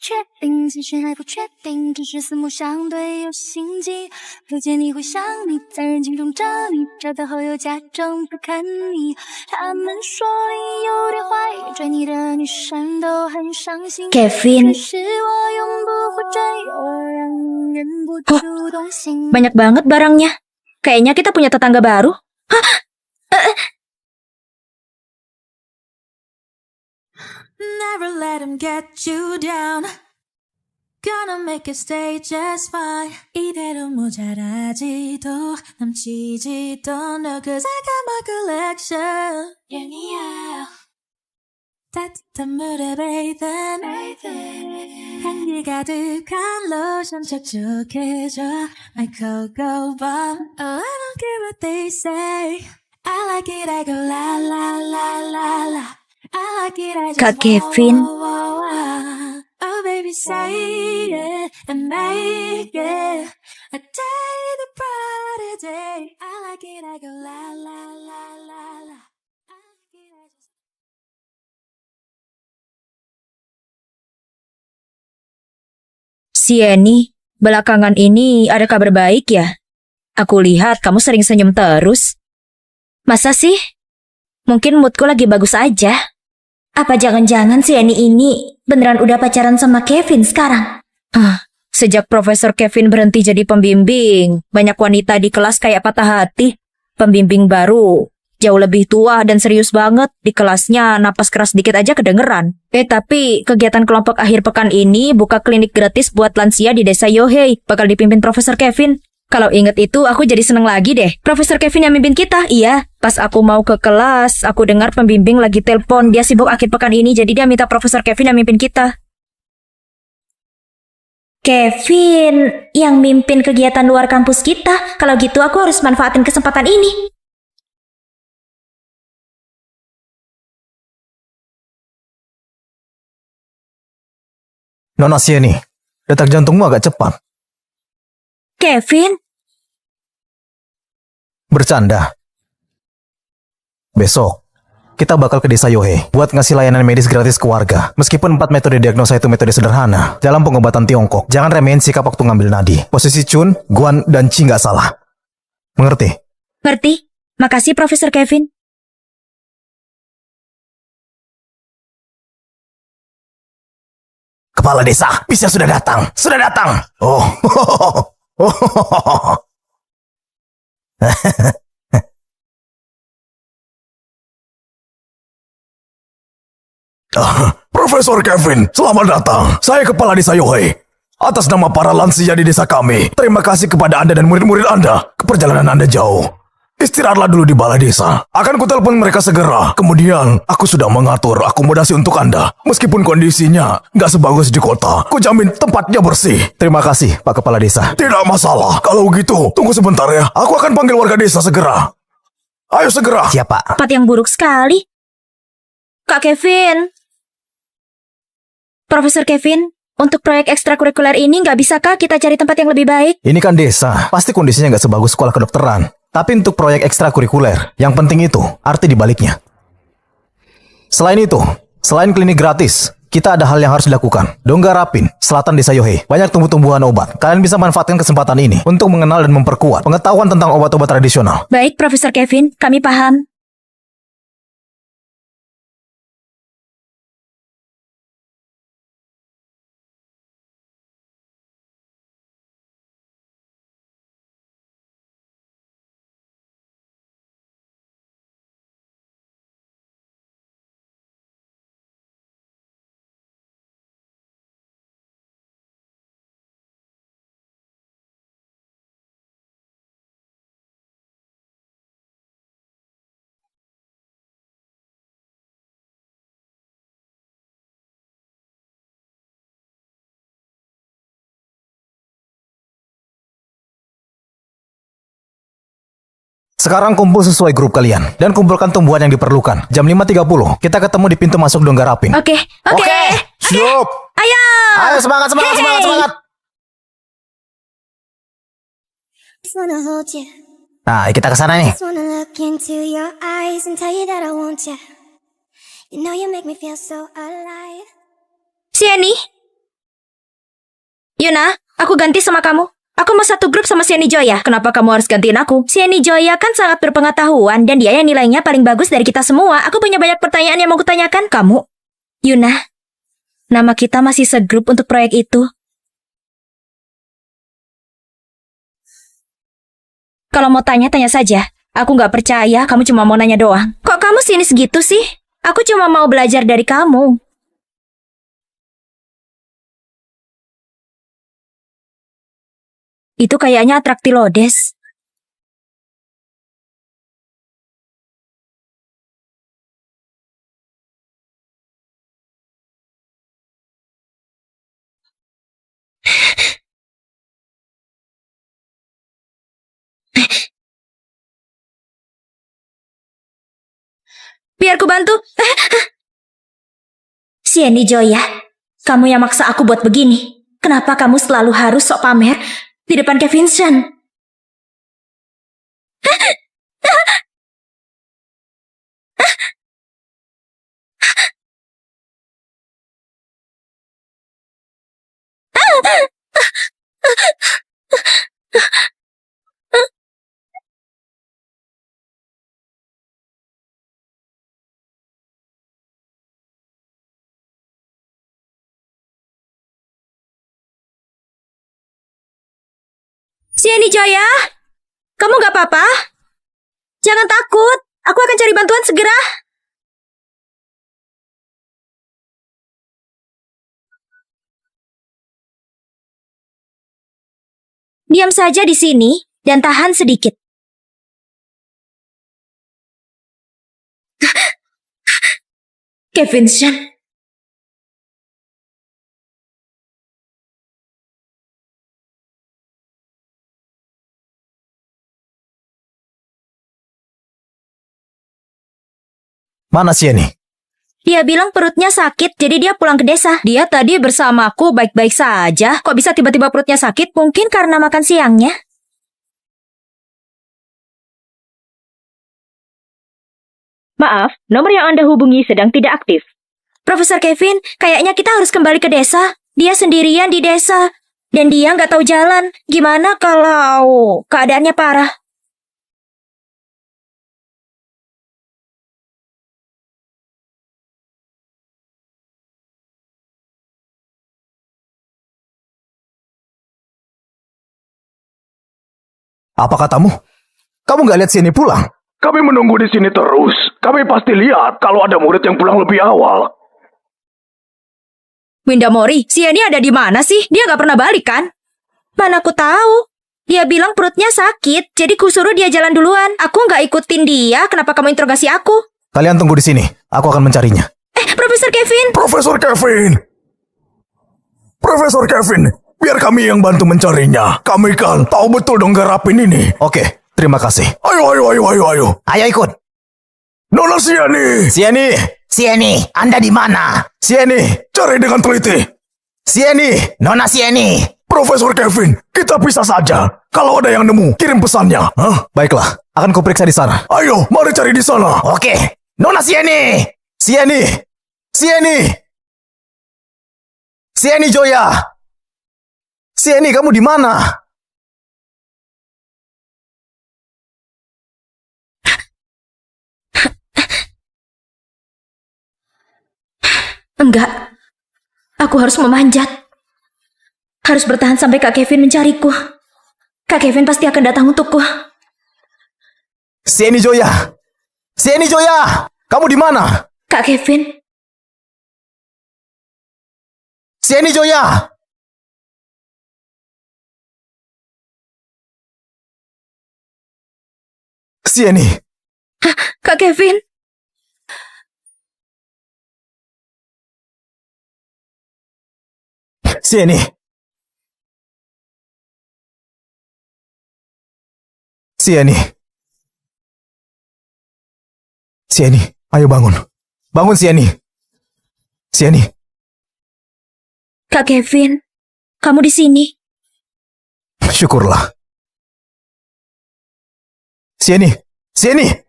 确定，其实还不确定，只是四目相对有心悸。不见你会想你，在人群中找你，找到后又假装不看你。他们说你有点坏，追你的女生都很伤心。 Kevin, 可是我永不会追，我让人不主动心。 banyak banget barangnya. Kayaknya kita punya tetangga baru. Never let him get you down. Gonna make it stay just fine. 이대로 모자라지도 남치지도 않아. Cause I got my collection. Yeah, yeah. 따뜻한 물에 bathe. 향기 가득한 로션 촉촉해줘. My cocoa bomb. Oh, I don't care what they say. I like it, I go la la la la la. I like it, I just Kak Kevin. Oh baby, say it and make it a day, the brighter day. I like it, I go la la la la la. I like it, I just... Sieni, belakangan ini ada kabar baik ya? Aku lihat kamu sering senyum terus. Masa sih? Mungkin moodku lagi bagus aja. Apa jangan-jangan Sieni ini beneran udah pacaran sama Kevin sekarang? Sejak Profesor Kevin berhenti jadi pembimbing, banyak wanita di kelas kayak patah hati. Pembimbing baru, jauh lebih tua dan serius banget. Di kelasnya napas keras dikit aja kedengeran. Tapi kegiatan kelompok akhir pekan ini buka klinik gratis buat lansia di desa Yohei. Bakal dipimpin Profesor Kevin. Kalau inget itu, aku jadi seneng lagi deh. Profesor Kevin yang mimpin kita, iya. Pas aku mau ke kelas, aku dengar pembimbing lagi telepon. Dia sibuk akhir pekan ini, jadi dia minta Profesor Kevin yang mimpin kita. Kevin yang mimpin kegiatan luar kampus kita. Kalau gitu aku harus manfaatin kesempatan ini. Nona Sieni, detak jantungmu agak cepat. Kevin, Bercanda. Besok, kita bakal ke desa Yohe buat ngasih layanan medis gratis ke warga. Meskipun 4 metode diagnosa itu metode sederhana dalam pengobatan Tiongkok, jangan remehin sikap waktu ngambil nadi. Posisi Chun, Guan, dan Chi nggak salah. Mengerti? ngerti? Makasih Profesor Kevin. Kepala desa, bisnya sudah datang. Sudah datang. Oh. Profesor Kevin, selamat datang. Saya Kepala Desa Yohei. Atas nama para lansia di desa kami, terima kasih kepada Anda dan murid-murid Anda. Perjalanan Anda jauh. Istirahatlah dulu di balai desa. Akan kutelepon mereka segera. Kemudian, aku sudah mengatur akomodasi untuk Anda. Meskipun kondisinya nggak sebagus di kota, ku jamin tempatnya bersih. Terima kasih, Pak Kepala Desa. Tidak masalah. Kalau gitu, tunggu sebentar ya. Aku akan panggil warga desa segera. Ayo segera. Siapa? Tempat yang buruk sekali. Kak Kevin. Profesor Kevin, untuk proyek ekstrakurikuler ini nggak bisakah kita cari tempat yang lebih baik? Ini kan desa, pasti kondisinya nggak sebagus sekolah kedokteran. Tapi untuk proyek ekstrakurikuler, yang penting itu arti dibaliknya. Selain itu, selain klinik gratis, kita ada hal yang harus dilakukan. Dongga Rapin, selatan desa Yohe, banyak tumbuh-tumbuhan obat. Kalian bisa manfaatkan kesempatan ini untuk mengenal dan memperkuat pengetahuan tentang obat-obat tradisional. Baik, Profesor Kevin, kami paham. Sekarang kumpul sesuai grup kalian dan kumpulkan tumbuhan yang diperlukan. Jam 5.30 kita ketemu di pintu masuk Dongga Rapin. Oke. Siap. Ayo. Ayo semangat. Just wanna hold you. Nah, kita ke sana nih. Just wanna look into your eyes and tell you that I want you. You know you make me feel so alive. Sieni. Yuna, aku ganti sama kamu. Aku mau satu grup sama Sieni Joya. Kenapa kamu harus gantiin aku? Sieni Joya kan sangat berpengetahuan dan dia yang nilainya paling bagus dari kita semua. Aku punya banyak pertanyaan yang mau kutanyakan. Kamu, Yuna, nama kita masih segrup untuk proyek itu. Kalau mau tanya, tanya saja. Aku nggak percaya kamu cuma mau nanya doang. Kok kamu sinis gitu sih? Aku cuma mau belajar dari kamu. Itu kayaknya Atraktilodes. Biar ku bantu. Sieni Joya, kamu yang maksa aku buat begini. Kenapa kamu selalu harus sok pamer di depan Kevin Shan? Sieni Joya, kamu gak apa-apa? Jangan takut, aku akan cari bantuan segera. Diam saja di sini dan tahan sedikit. Kevin Shan. Mana Sieni? Dia bilang perutnya sakit, jadi dia pulang ke desa. Dia tadi bersamaku baik-baik saja. Kok bisa tiba-tiba perutnya sakit? Mungkin karena makan siangnya. Maaf, nomor yang Anda hubungi sedang tidak aktif. Profesor Kevin, kayaknya kita harus kembali ke desa. Dia sendirian di desa. Dan dia nggak tahu jalan. Gimana kalau keadaannya parah? Apa katamu? Kamu nggak lihat Sieni pulang? Kami menunggu di sini terus. Kami pasti lihat kalau ada murid yang pulang lebih awal. Windamori, Sieni ada di mana sih? Dia nggak pernah balik kan? Mana aku tahu. Dia bilang perutnya sakit, jadi kusuruh dia jalan duluan. Aku nggak ikutin dia, kenapa kamu interogasi aku? Kalian tunggu di sini. Aku akan mencarinya. Profesor Kevin! Profesor Kevin! Profesor Kevin, biar kami yang bantu mencarinya. Kami kan tahu betul dong garapin ini. Oke, terima kasih. Ayo. Ayo ikut. Nona Sieni! Sieni! Sieni, Anda di mana? Sieni! Cari dengan teliti. Sieni! Nona Sieni! Profesor Kevin, kita pisah saja. Kalau ada yang nemu, kirim pesannya. Hah? Baiklah, akan kuperiksa di sana. Ayo, mari cari di sana. Oke, Nona Sieni! Sieni! Sieni! Sieni Joya! Sieni, kamu di mana? Enggak. Aku harus memanjat. Harus bertahan sampai Kak Kevin mencariku. Kak Kevin pasti akan datang untukku. Sieni Joya! Sieni Joya! Kamu di mana? Kak Kevin, Sieni Joya! Sieni! Kak Kevin. Sieni! Sieni! Sieni, ayo bangun. Bangun Sieni! Sieni! Kak Kevin, kamu di sini. Syukurlah. Sieni! Sieni!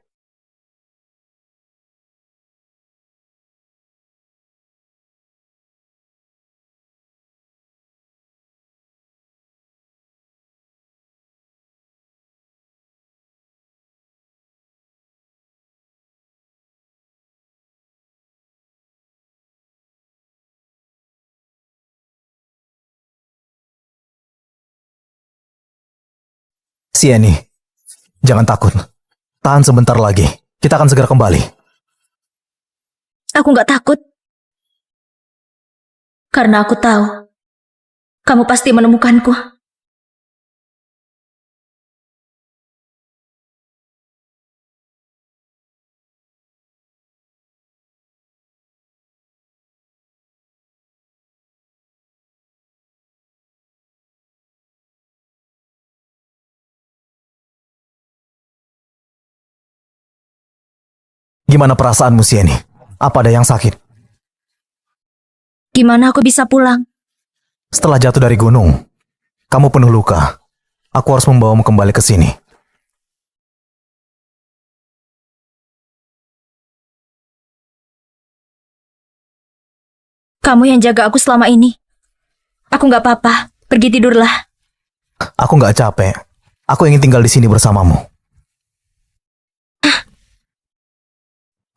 Sieni, jangan takut. Tahan sebentar lagi. Kita akan segera kembali. Aku nggak takut. Karena aku tahu, kamu pasti menemukanku. Gimana perasaanmu, Sieni? Apa ada yang sakit? Gimana aku bisa pulang? Setelah jatuh dari gunung, kamu penuh luka. Aku harus membawamu kembali ke sini. Kamu yang jaga aku selama ini. Aku nggak apa-apa. Pergi tidurlah. Aku nggak capek. Aku ingin tinggal di sini bersamamu.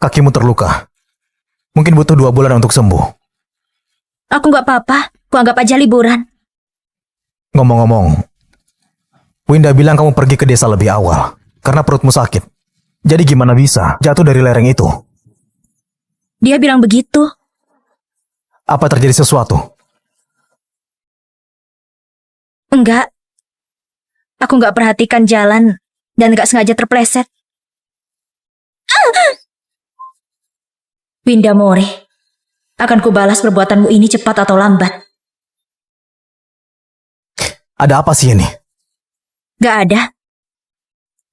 Kakimu terluka. Mungkin butuh 2 bulan untuk sembuh. Aku nggak apa-apa. Ku anggap aja liburan. Ngomong-ngomong, Winda bilang kamu pergi ke desa lebih awal karena perutmu sakit. Jadi gimana bisa jatuh dari lereng itu? Dia bilang begitu. Apa terjadi sesuatu? Enggak. Aku nggak perhatikan jalan dan nggak sengaja terpleset. Winda Mori, akan kubalas perbuatanmu ini cepat atau lambat. Ada apa sih ini? Gak ada.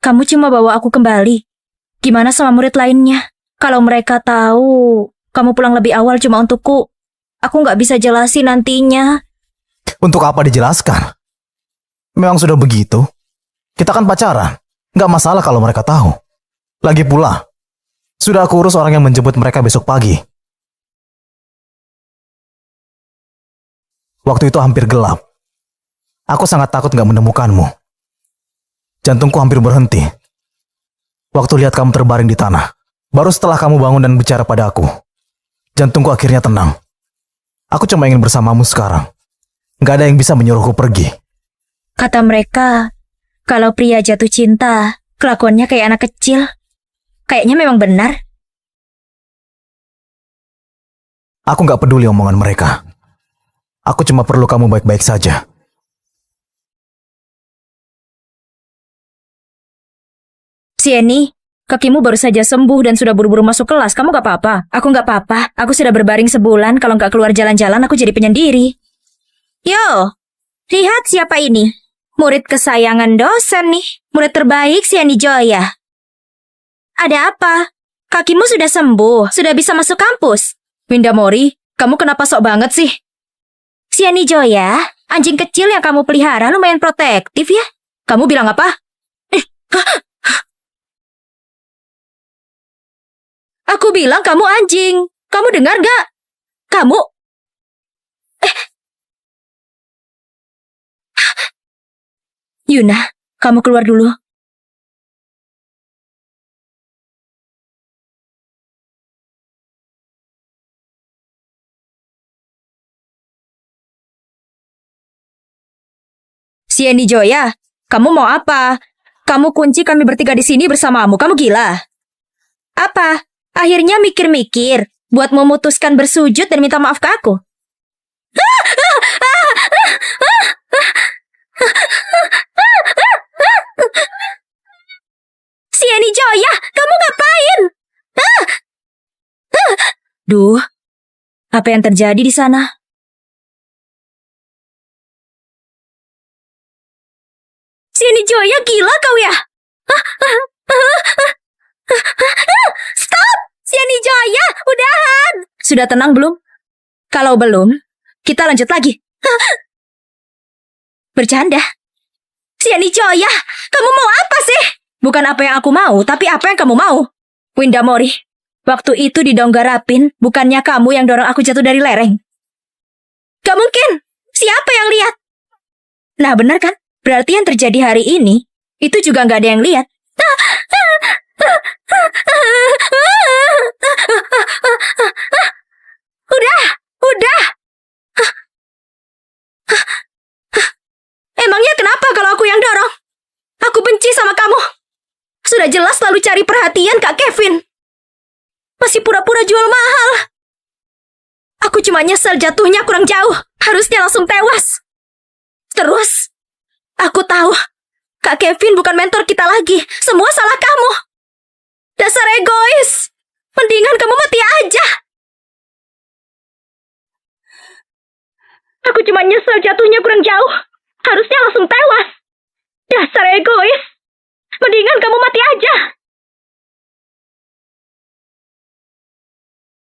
Kamu cuma bawa aku kembali. Gimana sama murid lainnya? Kalau mereka tahu kamu pulang lebih awal cuma untukku, aku nggak bisa jelasin nantinya. Untuk apa dijelaskan? Memang sudah begitu. Kita kan pacaran. Nggak masalah kalau mereka tahu. Lagi pula, sudah aku urus orang yang menjemput mereka besok pagi. Waktu itu hampir gelap. Aku sangat takut nggak menemukanmu. Jantungku hampir berhenti. Waktu lihat kamu terbaring di tanah. Baru setelah kamu bangun dan bicara pada aku, jantungku akhirnya tenang. Aku cuma ingin bersamamu sekarang. Nggak ada yang bisa menyuruhku pergi. Kata mereka, kalau pria jatuh cinta, kelakuannya kayak anak kecil. Kayaknya memang benar. Aku nggak peduli omongan mereka. Aku cuma perlu kamu baik-baik saja. Sieni, kakimu baru saja sembuh dan sudah buru-buru masuk kelas. Kamu gak apa-apa? Aku gak apa-apa. Aku sudah berbaring sebulan. Kalau gak keluar jalan-jalan, aku jadi penyendiri. Yo, lihat siapa ini. Murid kesayangan dosen nih. Murid terbaik Sieni Joya. Ada apa? Kakimu sudah sembuh. Sudah bisa masuk kampus. Winda Mori, kamu kenapa sok banget sih? Sieni Joya, anjing kecil yang kamu pelihara lumayan protektif ya. Kamu bilang apa? Aku bilang kamu anjing. Kamu dengar gak? Kamu... Yuna, kamu keluar dulu. Sieni Joya, kamu mau apa? Kamu kunci kami bertiga di sini bersamamu. Kamu gila? Apa? Akhirnya mikir-mikir buat memutuskan bersujud dan minta maaf ke aku. Sieni Joya, kamu ngapain? Duh, apa yang terjadi di sana? Sieni Joya, gila kau ya? Stop! Sieni Joya, udahan! Sudah tenang belum? Kalau belum, kita lanjut lagi. Bercanda. Sieni Joya, kamu mau apa sih? Bukan apa yang aku mau, tapi apa yang kamu mau. Winda Mori, waktu itu di Donggarapin, bukannya kamu yang dorong aku jatuh dari lereng? Gak mungkin. Siapa yang lihat? Nah benar kan? Berarti yang terjadi hari ini, itu juga gak ada yang lihat. Udah. Emangnya kenapa kalau aku yang dorong? Aku benci sama kamu. Sudah jelas selalu cari perhatian Kak Kevin. Masih pura-pura jual mahal. Aku cuma nyesel jatuhnya kurang jauh. Harusnya langsung tewas. Terus, aku tahu Kak Kevin bukan mentor kita lagi. Semua salah kamu. Dasar egois. Mendingan kamu mati aja. Aku cuma nyesel jatuhnya kurang jauh. Harusnya langsung tewas. Dasar egois. Mendingan kamu mati aja.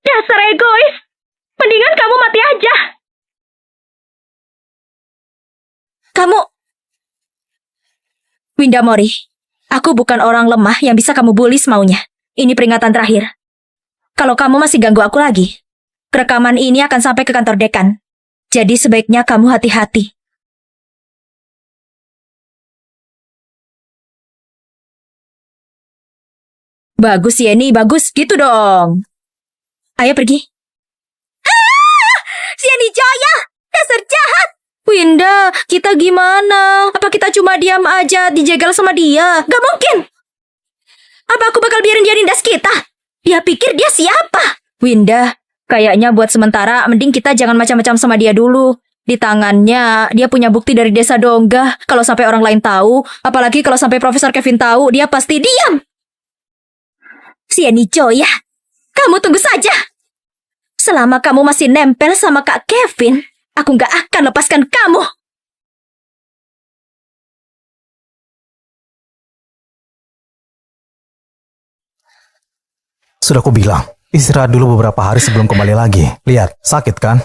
Dasar egois. Mendingan kamu mati aja. Kamu... Winda Mori, aku bukan orang lemah yang bisa kamu bully semaunya. Ini peringatan terakhir. Kalau kamu masih ganggu aku lagi, rekaman ini akan sampai ke kantor dekan. Jadi sebaiknya kamu hati-hati. Bagus Sieni, bagus. Gitu dong. Ayo pergi. Sieni Joya, dasar jahat. Winda, kita gimana? Apa kita cuma diam aja dijegal sama dia? Gak mungkin. Apa aku bakal biarin dia nindas kita? Dia pikir dia siapa? Winda, kayaknya buat sementara mending kita jangan macam-macam sama dia dulu. Di tangannya, dia punya bukti dari desa Dongga. Kalau sampai orang lain tahu, apalagi kalau sampai Profesor Kevin tahu, dia pasti diam. Sieni Joya, kamu tunggu saja. Selama kamu masih nempel sama Kak Kevin, aku gak akan lepaskan kamu. Sudah aku bilang, istirahat dulu beberapa hari sebelum kembali lagi. Lihat, sakit kan?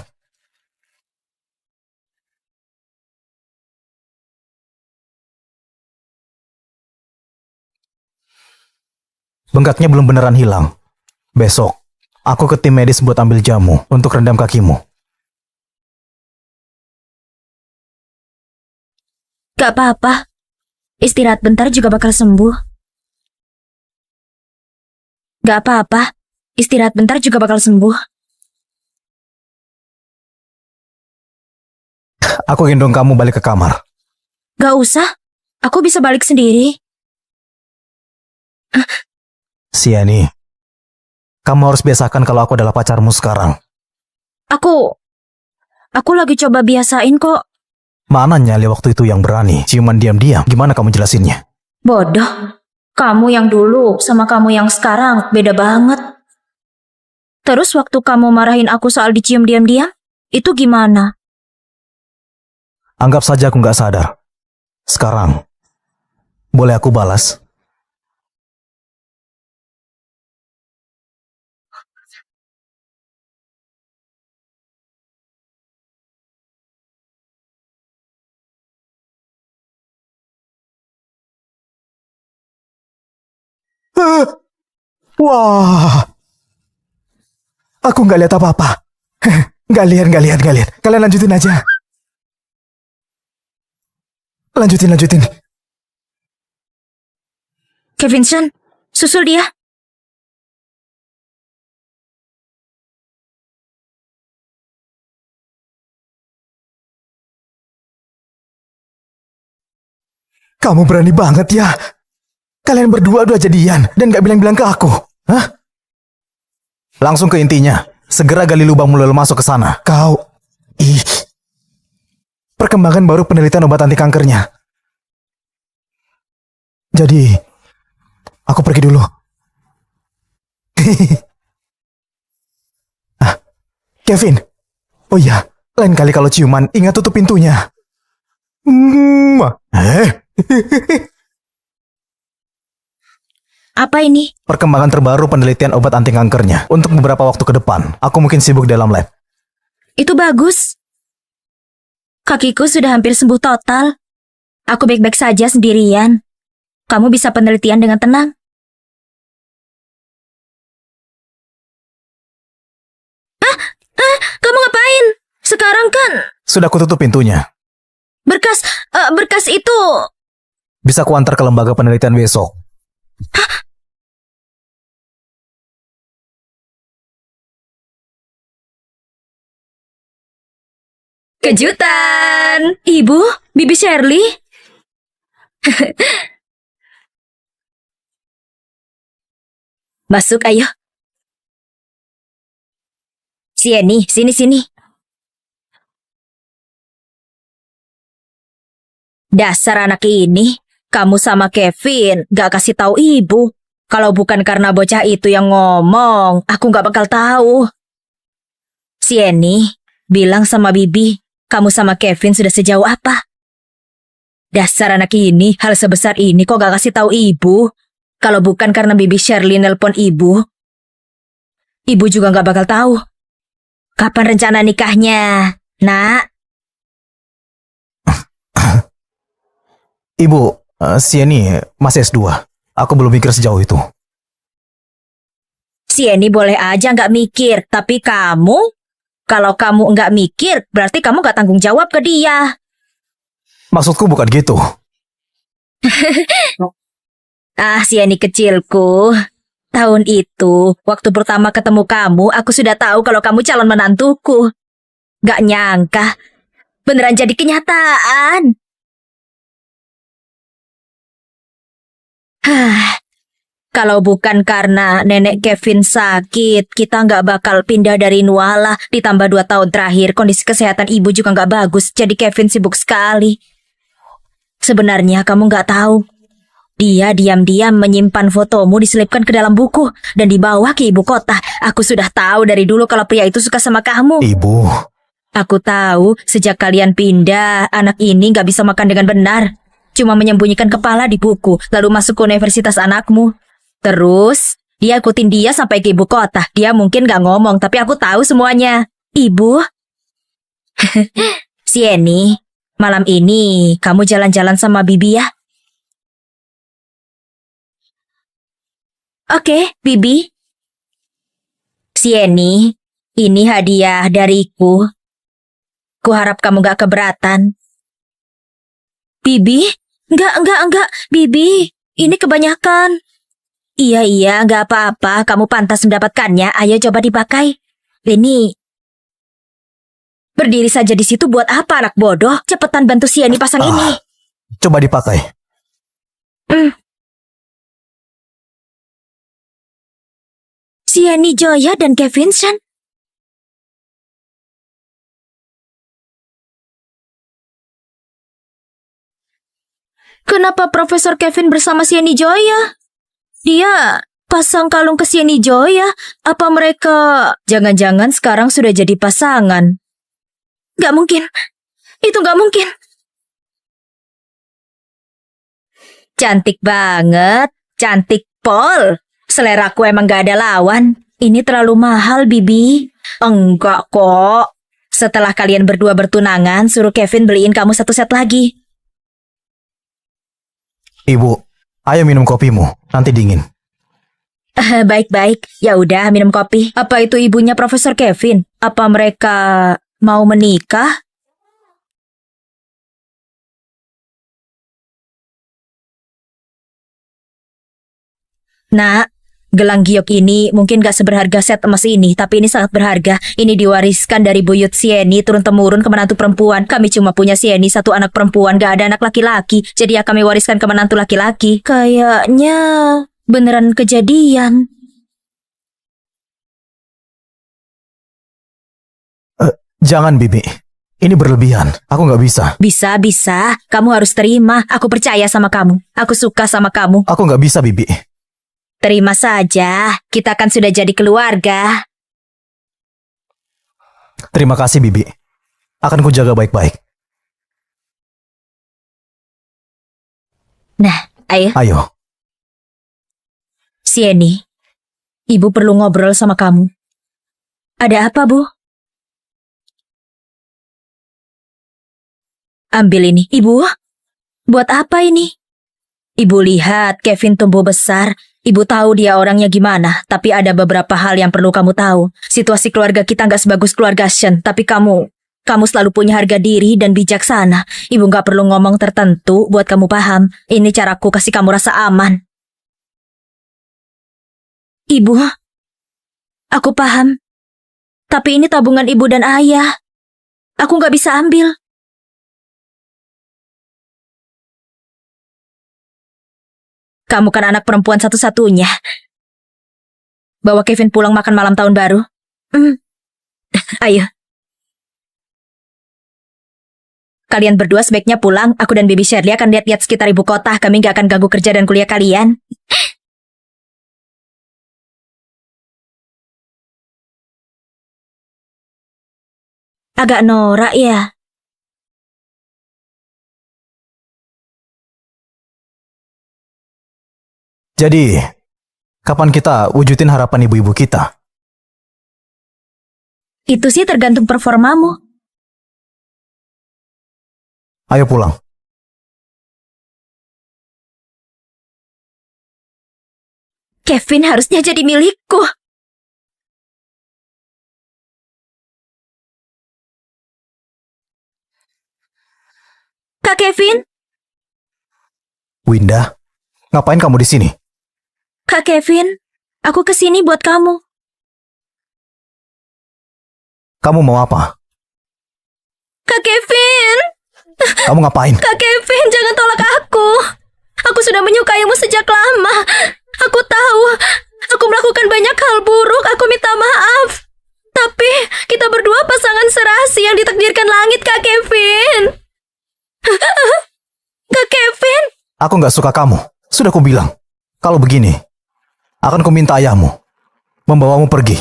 Bengkaknya belum beneran hilang. Besok, aku ke tim medis buat ambil jamu untuk rendam kakimu. Gak apa-apa. Istirahat bentar juga bakal sembuh. Gak apa-apa. Istirahat bentar juga bakal sembuh. Aku gendong kamu balik ke kamar. Gak usah. Aku bisa balik sendiri. Siani, kamu harus biasakan kalau aku adalah pacarmu sekarang. Aku lagi coba biasain kok. Mana nyali waktu itu yang berani, ciuman diam-diam. Gimana kamu jelasinnya? Bodoh. Kamu yang dulu sama kamu yang sekarang beda banget. Terus waktu kamu marahin aku soal dicium diam-diam, itu gimana? Anggap saja aku nggak sadar. Sekarang, boleh aku balas? Wah, aku nggak lihat apa-apa. Nggak lihat. Kalian lanjutin aja. Lanjutin. Kevin Sun, susul dia. Kamu berani banget ya. Kalian berdua udah jadian dan gak bilang-bilang ke aku. Hah? Langsung ke intinya. Segera gali lubang mulai masuk ke sana. Kau... Ih. Perkembangan baru penelitian obat anti kankernya. Jadi... Aku pergi dulu. Kevin. Oh iya. Lain kali kalau ciuman, ingat tutup pintunya. Apa ini? Perkembangan terbaru penelitian obat anti kankernya. Untuk beberapa waktu ke depan, aku mungkin sibuk dalam lab. Itu bagus. Kakiku sudah hampir sembuh total. Aku baik-baik saja sendirian. Kamu bisa penelitian dengan tenang. Kamu ngapain? Sekarang kan Sudah kututup pintunya. berkas itu. Bisa kuantar ke lembaga penelitian besok. Kejutan! Ibu, Bibi Shirley. Masuk, ayo. Sieni, sini. Dasar anak ini, kamu sama Kevin gak kasih tahu ibu. Kalau bukan karena bocah itu yang ngomong, aku gak bakal tahu. Sieni, bilang sama Bibi, kamu sama Kevin sudah sejauh apa? Dasar anak ini, hal sebesar ini kok gak kasih tahu ibu? Kalau bukan karena Bibi Shirley nelpon ibu juga gak bakal tahu. Kapan rencana nikahnya, nak? Ibu, Sieni masih S2. Aku belum mikir sejauh itu. Sieni boleh aja gak mikir, tapi kamu? Kalau kamu nggak mikir, berarti kamu nggak tanggung jawab ke dia. Maksudku bukan gitu. Sieni kecilku. Tahun itu, waktu pertama ketemu kamu, aku sudah tahu kalau kamu calon menantuku. Gak nyangka, beneran jadi kenyataan. Kalau bukan karena nenek Kevin sakit, kita nggak bakal pindah dari Nuala. Ditambah 2 tahun terakhir, kondisi kesehatan ibu juga nggak bagus, jadi Kevin sibuk sekali. Sebenarnya kamu nggak tahu. Dia diam-diam menyimpan fotomu diselipkan ke dalam buku dan dibawa ke ibu kota. Aku sudah tahu dari dulu kalau pria itu suka sama kamu. Ibu. Aku tahu sejak kalian pindah, anak ini nggak bisa makan dengan benar. Cuma menyembunyikan kepala di buku, lalu masuk ke universitas anakmu. Terus, Dia ikutin dia sampai ke ibu kota. Dia mungkin gak ngomong, tapi aku tahu semuanya. Ibu? Sieni, malam ini kamu jalan-jalan sama Bibi ya? Oke, Bibi. Sieni, ini hadiah dariku. Kuharap kamu gak keberatan. Bibi? Enggak, Bibi. Ini kebanyakan. Iya, gak apa-apa. Kamu pantas mendapatkannya. Ayo coba dipakai. Ini. Berdiri saja di situ buat apa, anak bodoh? Cepetan bantu Sieni pasang ini. Coba dipakai. Sieni Joya dan Kevin Chan. Kenapa Profesor Kevin bersama Sieni Joya? Dia pasang kalung ke Sieni Joya. Apa mereka... Jangan-jangan sekarang sudah jadi pasangan. Gak mungkin. Itu gak mungkin. Cantik banget. Cantik pol. Seleraku emang gak ada lawan. Ini terlalu mahal, Bibi. Enggak kok. Setelah kalian berdua bertunangan, suruh Kevin beliin kamu satu set lagi. Ibu, ayo minum kopimu. Nanti dingin. Baik-baik. Ya udah, minum kopi. Apa itu ibunya Profesor Kevin? Apa mereka mau menikah? Nak, gelang giok ini mungkin gak seberharga set emas ini, tapi ini sangat berharga. Ini diwariskan dari buyut Sieni turun-temurun ke menantu perempuan. Kami cuma punya Sieni satu anak perempuan, gak ada anak laki-laki. Jadi ya kami wariskan ke menantu laki-laki. Kayaknya beneran kejadian. Jangan, Bibi. Ini berlebihan. Aku nggak bisa. Bisa. Kamu harus terima. Aku percaya sama kamu. Aku suka sama kamu. Aku nggak bisa, Bibi. Terima saja. Kita kan sudah jadi keluarga. Terima kasih, Bibi. Akan kujaga baik-baik. Nah, ayo. Ayo. Sieni, Ibu perlu ngobrol sama kamu. Ada apa, Bu? Ambil ini. Ibu, buat apa ini? Ibu lihat Kevin tumbuh besar. Ibu tahu dia orangnya gimana, tapi ada beberapa hal yang perlu kamu tahu. Situasi keluarga kita nggak sebagus keluarga Shen, tapi kamu selalu punya harga diri dan bijaksana. Ibu nggak perlu ngomong tertentu buat kamu paham. Ini caraku kasih kamu rasa aman. Ibu, aku paham. Tapi ini tabungan ibu dan ayah. Aku nggak bisa ambil. Kamu kan anak perempuan satu-satunya. Bawa Kevin pulang makan malam tahun baru. Ayo. Kalian berdua sebaiknya pulang. Aku dan Baby Shirley akan lihat-lihat sekitar ibu kota. Kami gak akan ganggu kerja dan kuliah kalian. Agak norak ya. Jadi, kapan kita wujudin harapan ibu-ibu kita? Itu sih tergantung performamu. Ayo pulang. Kevin harusnya jadi milikku. Kak Kevin? Winda, ngapain kamu di sini? Kak Kevin, aku kesini buat kamu. Kamu mau apa? Kak Kevin! Kamu ngapain? Kak Kevin, jangan tolak aku. Aku sudah menyukaimu sejak lama. Aku tahu, aku melakukan banyak hal buruk. Aku minta maaf. Tapi kita berdua pasangan serasi yang ditakdirkan langit, Kak Kevin. Kak Kevin? Aku nggak suka kamu. Sudah kubilang. Kalau begini, akan kuminta ayahmu membawamu pergi.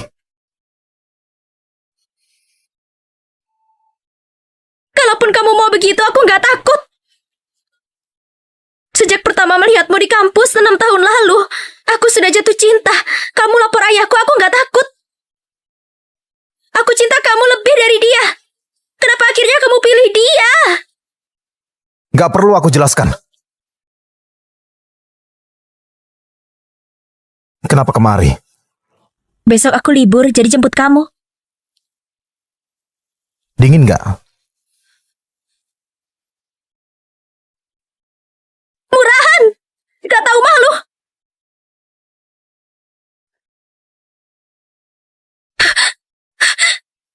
Kalaupun kamu mau begitu, aku nggak takut. Sejak pertama melihatmu di kampus 6 tahun lalu, Aku sudah jatuh cinta. Kamu lapor ayahku, aku nggak takut. Aku cinta kamu lebih dari dia. Kenapa akhirnya kamu pilih dia? Gak perlu aku jelaskan. Kenapa kemari? Besok aku libur, jadi jemput kamu. Dingin gak? Murahan! Gak tahu malu.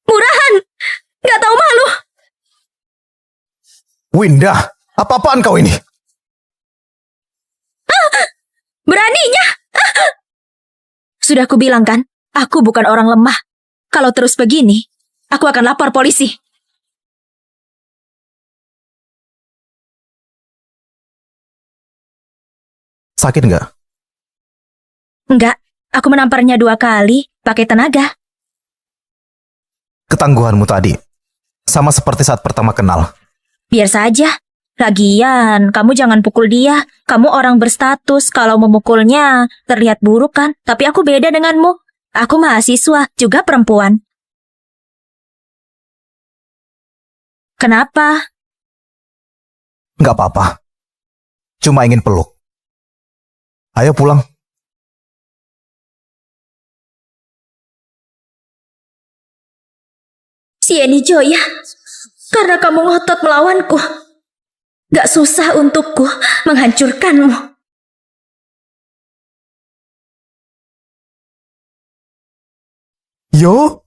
Murahan! Gak tahu malu. Winda, apa-apaan kau ini? Beraninya! Sudah aku bilang kan, aku bukan orang lemah. Kalau terus begini, aku akan lapor polisi. Sakit gak? Enggak, aku menamparnya 2 kali, pakai tenaga. Ketangguhanmu tadi, sama seperti saat pertama kenal. Biar saja. Lagian, kamu jangan pukul dia. Kamu orang berstatus, kalau memukulnya terlihat buruk kan? Tapi aku beda denganmu. Aku mahasiswa, juga perempuan. Kenapa? Gak apa-apa. Cuma ingin peluk. Ayo pulang. Sieni Joya, karena kamu ngotot melawanku. Gak susah untukku menghancurkanmu. Yo?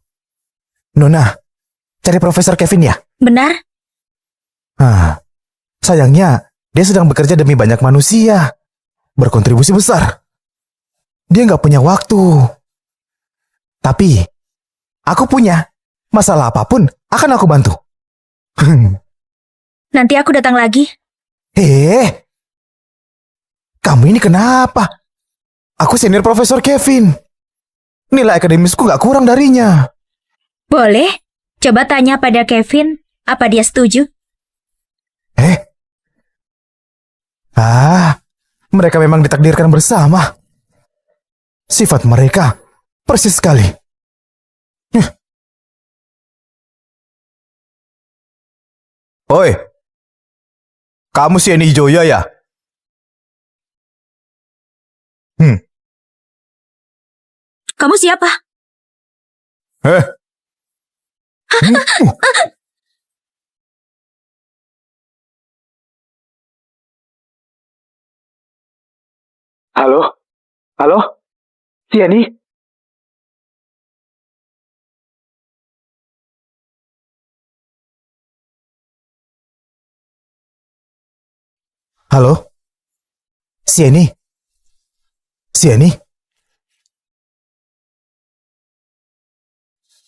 Nona, cari Profesor Kevin ya? Benar? Sayangnya, dia sedang bekerja demi banyak manusia. Berkontribusi besar. Dia nggak punya waktu. Tapi, aku punya. Masalah apapun, akan aku bantu. Nanti aku datang lagi. Kamu ini kenapa? Aku senior Profesor Kevin. Nilai akademisku nggak kurang darinya. Boleh? Coba tanya pada Kevin, apa dia setuju? Mereka memang ditakdirkan bersama. Sifat mereka persis sekali. Oi, kamu Sieni Joya ya? Kamu siapa? Halo? Halo? Sieni? Halo? Sieni? Sieni?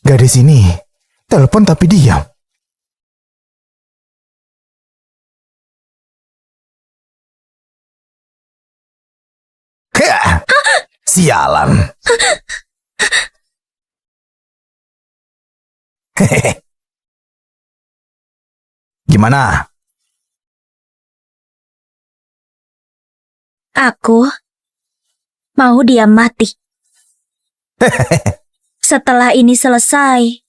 Gadis ini telepon tapi diam. Sialan. Gimana? Aku mau dia mati. Setelah ini selesai,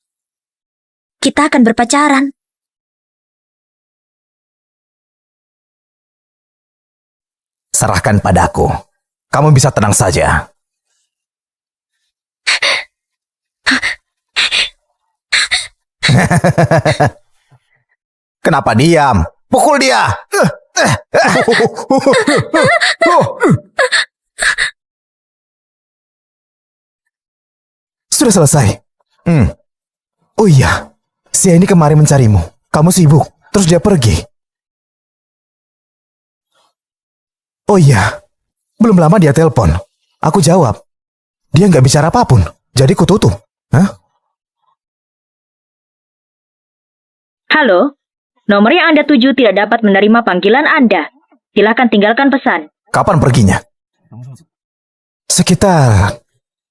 kita akan berpacaran. Serahkan padaku. Kamu bisa tenang saja. Kenapa diam? Pukul dia! Sudah selesai. Oh iya, Sieni kemarin mencarimu. Kamu sibuk, terus dia pergi. Oh iya, belum lama dia telepon. Aku jawab. Dia nggak bicara apapun, jadi ku tutup. Halo, nomor yang Anda tuju tidak dapat menerima panggilan Anda. Silakan tinggalkan pesan. Kapan perginya? Sekitar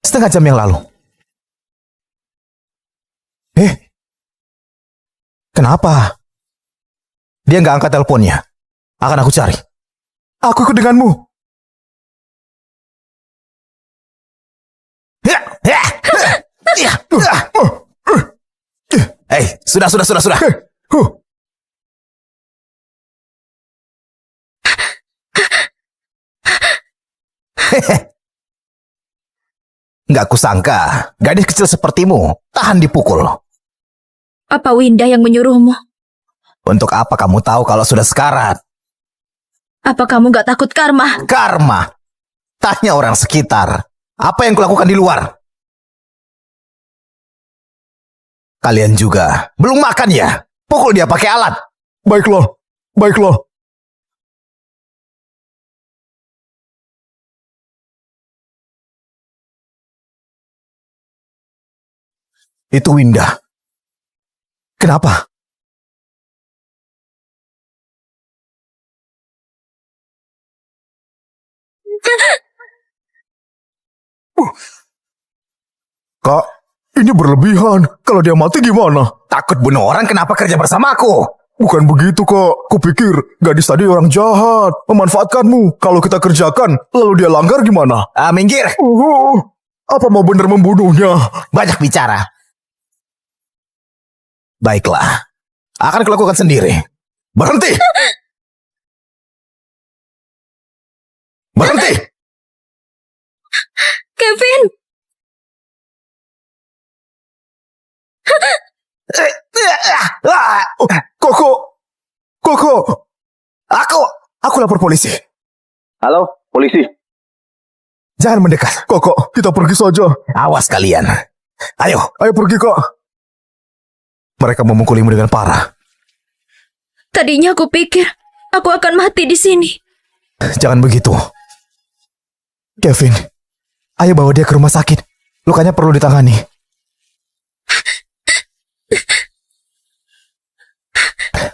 setengah jam yang lalu. Kenapa? Dia nggak angkat teleponnya. Akan aku cari. Aku ikut denganmu. Sudah. Nggak kusangka, gadis kecil sepertimu tahan dipukul. Apa Winda yang menyuruhmu? Untuk apa kamu tahu kalau sudah sekarat? Apa kamu gak takut karma? Karma. Tanya orang sekitar. Apa yang kulakukan di luar? Kalian juga belum makan ya? Pukul dia pakai alat. Baiklah. Itu Winda. Kenapa? Kak, ini berlebihan. Kalau dia mati gimana? Takut bunuh orang, kenapa kerja bersama aku? Bukan begitu, Kak. Kupikir gadis tadi orang jahat, memanfaatkanmu. Kalau kita kerjakan, lalu dia langgar gimana? Minggir. Apa mau benar membunuhnya? Banyak bicara. Baiklah. Akan kulakukan sendiri. Berhenti. Berhenti. Kevin! Koko. Aku lapor polisi. Halo, polisi. Jangan mendekat. Koko, kita pergi saja. Awas kalian. Ayo. Ayo pergi, Kak. Mereka memukulimu dengan parah. Tadinya aku pikir aku akan mati di sini. Jangan begitu. Kevin, ayo bawa dia ke rumah sakit. Lukanya perlu ditangani.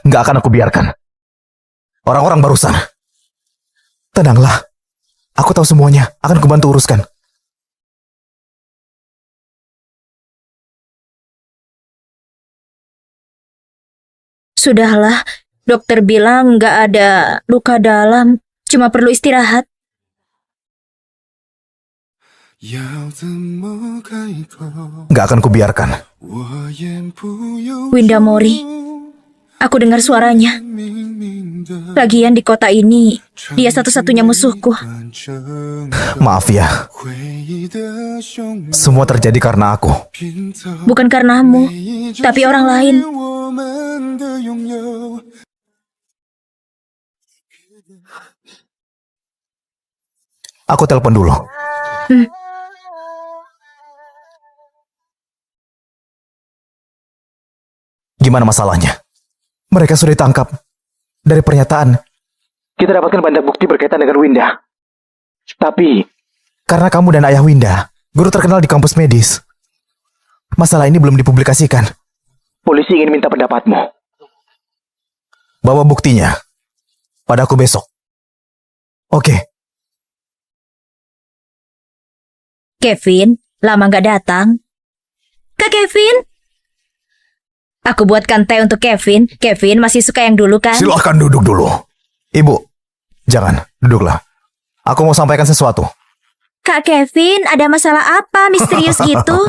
Nggak akan aku biarkan. Orang-orang barusan. Tenanglah. Aku tahu semuanya. Akan kubantu uruskan. Sudahlah, dokter bilang nggak ada luka dalam, cuma perlu istirahat. Nggak akan kubiarkan. Winda Mori, aku dengar suaranya. Lagian di kota ini, dia satu-satunya musuhku. Maaf ya. Semua terjadi karena aku. Bukan karenamu, tapi orang lain. Aku telepon dulu. Gimana masalahnya? Mereka sudah ditangkap. Dari pernyataan, kita dapatkan banyak bukti berkaitan dengan Winda. Tapi, karena kamu dan ayah Winda, guru terkenal di kampus medis, masalah ini belum dipublikasikan. Polisi ingin minta pendapatmu. Bawa buktinya. Padaku besok. Oke. Kevin, lama nggak datang. Kak Kevin? Aku buatkan teh untuk Kevin. Kevin masih suka yang dulu kan? Silahkan duduk dulu. Ibu, jangan. Duduklah. Aku mau sampaikan sesuatu. Kak Kevin, ada masalah apa misterius gitu?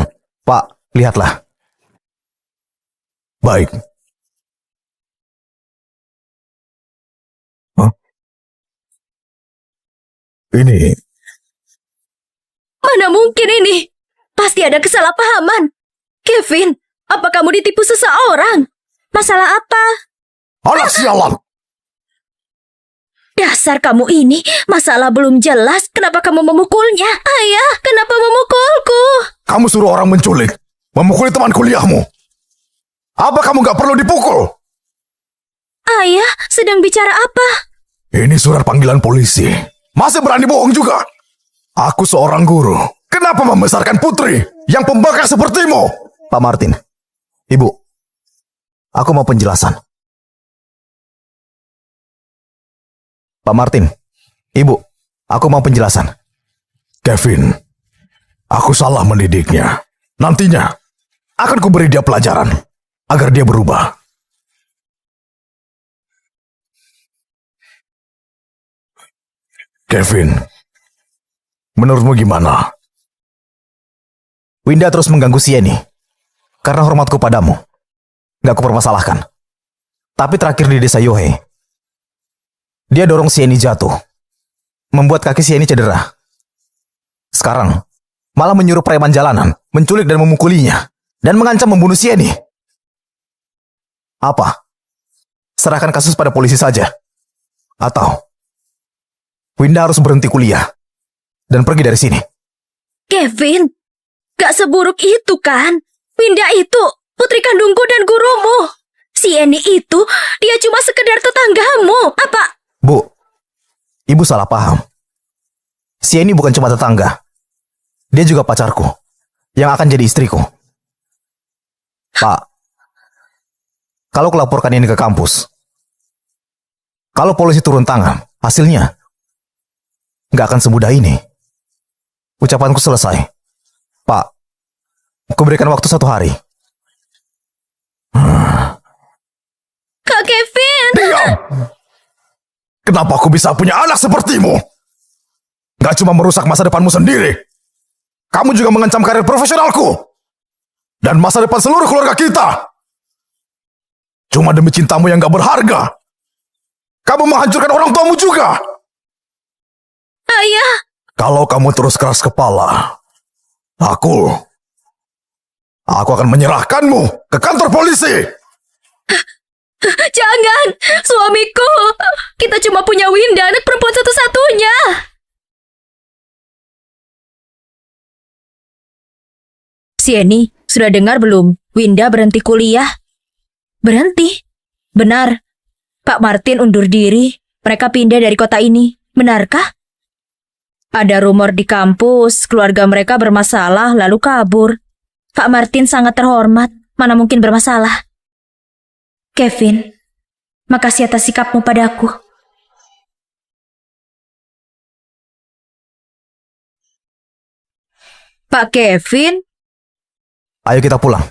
Pak, lihatlah. Baik. Hah? Ini. Mana mungkin ini? Pasti ada kesalahpahaman. Kevin, apa kamu ditipu seseorang? Masalah apa? Anak sialan! Dasar kamu ini, masalah belum jelas. Kenapa kamu memukulnya? Ayah, kenapa memukulku? Kamu suruh orang menculik. Memukuli teman kuliahmu. Apa kamu gak perlu dipukul? Ayah, sedang bicara apa? Ini surat panggilan polisi. Masih berani bohong juga? Aku seorang guru. Kenapa membesarkan putri yang pembakar sepertimu? Pak Martin, Ibu, aku mau penjelasan. Pak Martin, Ibu, aku mau penjelasan. Kevin, aku salah mendidiknya. Nantinya, akan kuberi dia pelajaran agar dia berubah. Kevin, menurutmu gimana? Winda terus mengganggu Sieni. Karena hormatku padamu, gak aku permasalahkan. Tapi terakhir di desa Yohei, dia dorong Sieni jatuh, membuat kaki Sieni cedera. Sekarang, malah menyuruh preman jalanan menculik dan memukulinya, dan mengancam membunuh Sieni. Apa? Serahkan kasus pada polisi saja? Atau Winda harus berhenti kuliah dan pergi dari sini? Kevin, gak seburuk itu kan? Winda itu putri kandungku dan gurumu. Si Eni itu, dia cuma sekedar tetanggamu. Apa? Bu, ibu salah paham. Sieni bukan cuma tetangga. Dia juga pacarku, yang akan jadi istriku. Pak, kalau kulaporkan ini ke kampus, kalau polisi turun tangan, hasilnya nggak akan semudah ini. Ucapanku selesai. Pak, aku berikan waktu 1 hari. Kak Kevin! Diam! Kenapa aku bisa punya anak sepertimu? Gak cuma merusak masa depanmu sendiri, kamu juga mengancam karir profesionalku dan masa depan seluruh keluarga kita. Cuma demi cintamu yang gak berharga, kamu menghancurkan orang tuamu juga. Ayah! Kalau kamu terus keras kepala, aku akan menyerahkanmu ke kantor polisi. Jangan! Suamiku! Kita cuma punya Winda, anak perempuan satu-satunya! Sieni, sudah dengar belum? Winda berhenti kuliah. Berhenti? Benar. Pak Martin undur diri. Mereka pindah dari kota ini. Benarkah? Ada rumor di kampus, keluarga mereka bermasalah lalu kabur. Pak Martin sangat terhormat, mana mungkin bermasalah. Kevin, makasih atas sikapmu padaku. Pak Kevin? Ayo kita pulang.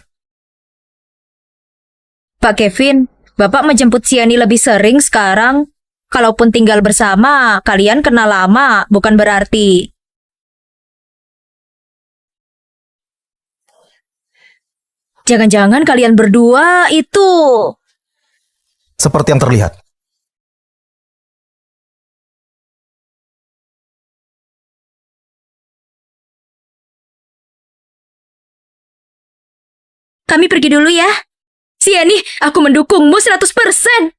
Pak Kevin, Bapak menjemput Siani lebih sering sekarang. Kalaupun tinggal bersama, kalian kenal lama, bukan berarti. Jangan-jangan kalian berdua itu... Seperti yang terlihat. Kami pergi dulu ya. Siani, aku mendukungmu 100%.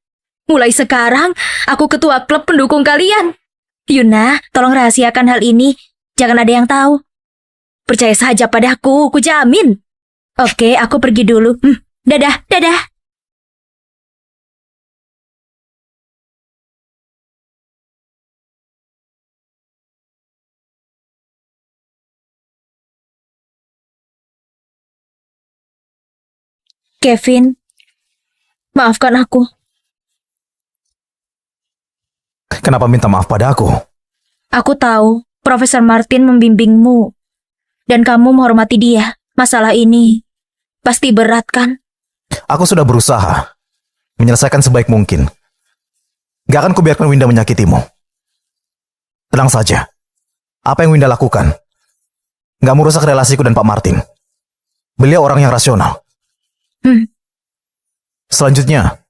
Mulai sekarang, aku ketua klub pendukung kalian. Yuna, tolong rahasiakan hal ini. Jangan ada yang tahu. Percaya saja padaku, ku jamin. Oke, aku pergi dulu. Dadah, dadah. Kevin, maafkan aku. Kenapa minta maaf pada aku? Aku tahu Profesor Martin membimbingmu. Dan kamu menghormati dia. Masalah ini pasti berat kan? Aku sudah berusaha menyelesaikan sebaik mungkin. Gak akan kubiarkan Winda menyakitimu. Tenang saja. Apa yang Winda lakukan gak merusak relasiku dan Pak Martin. Beliau orang yang rasional. Selanjutnya,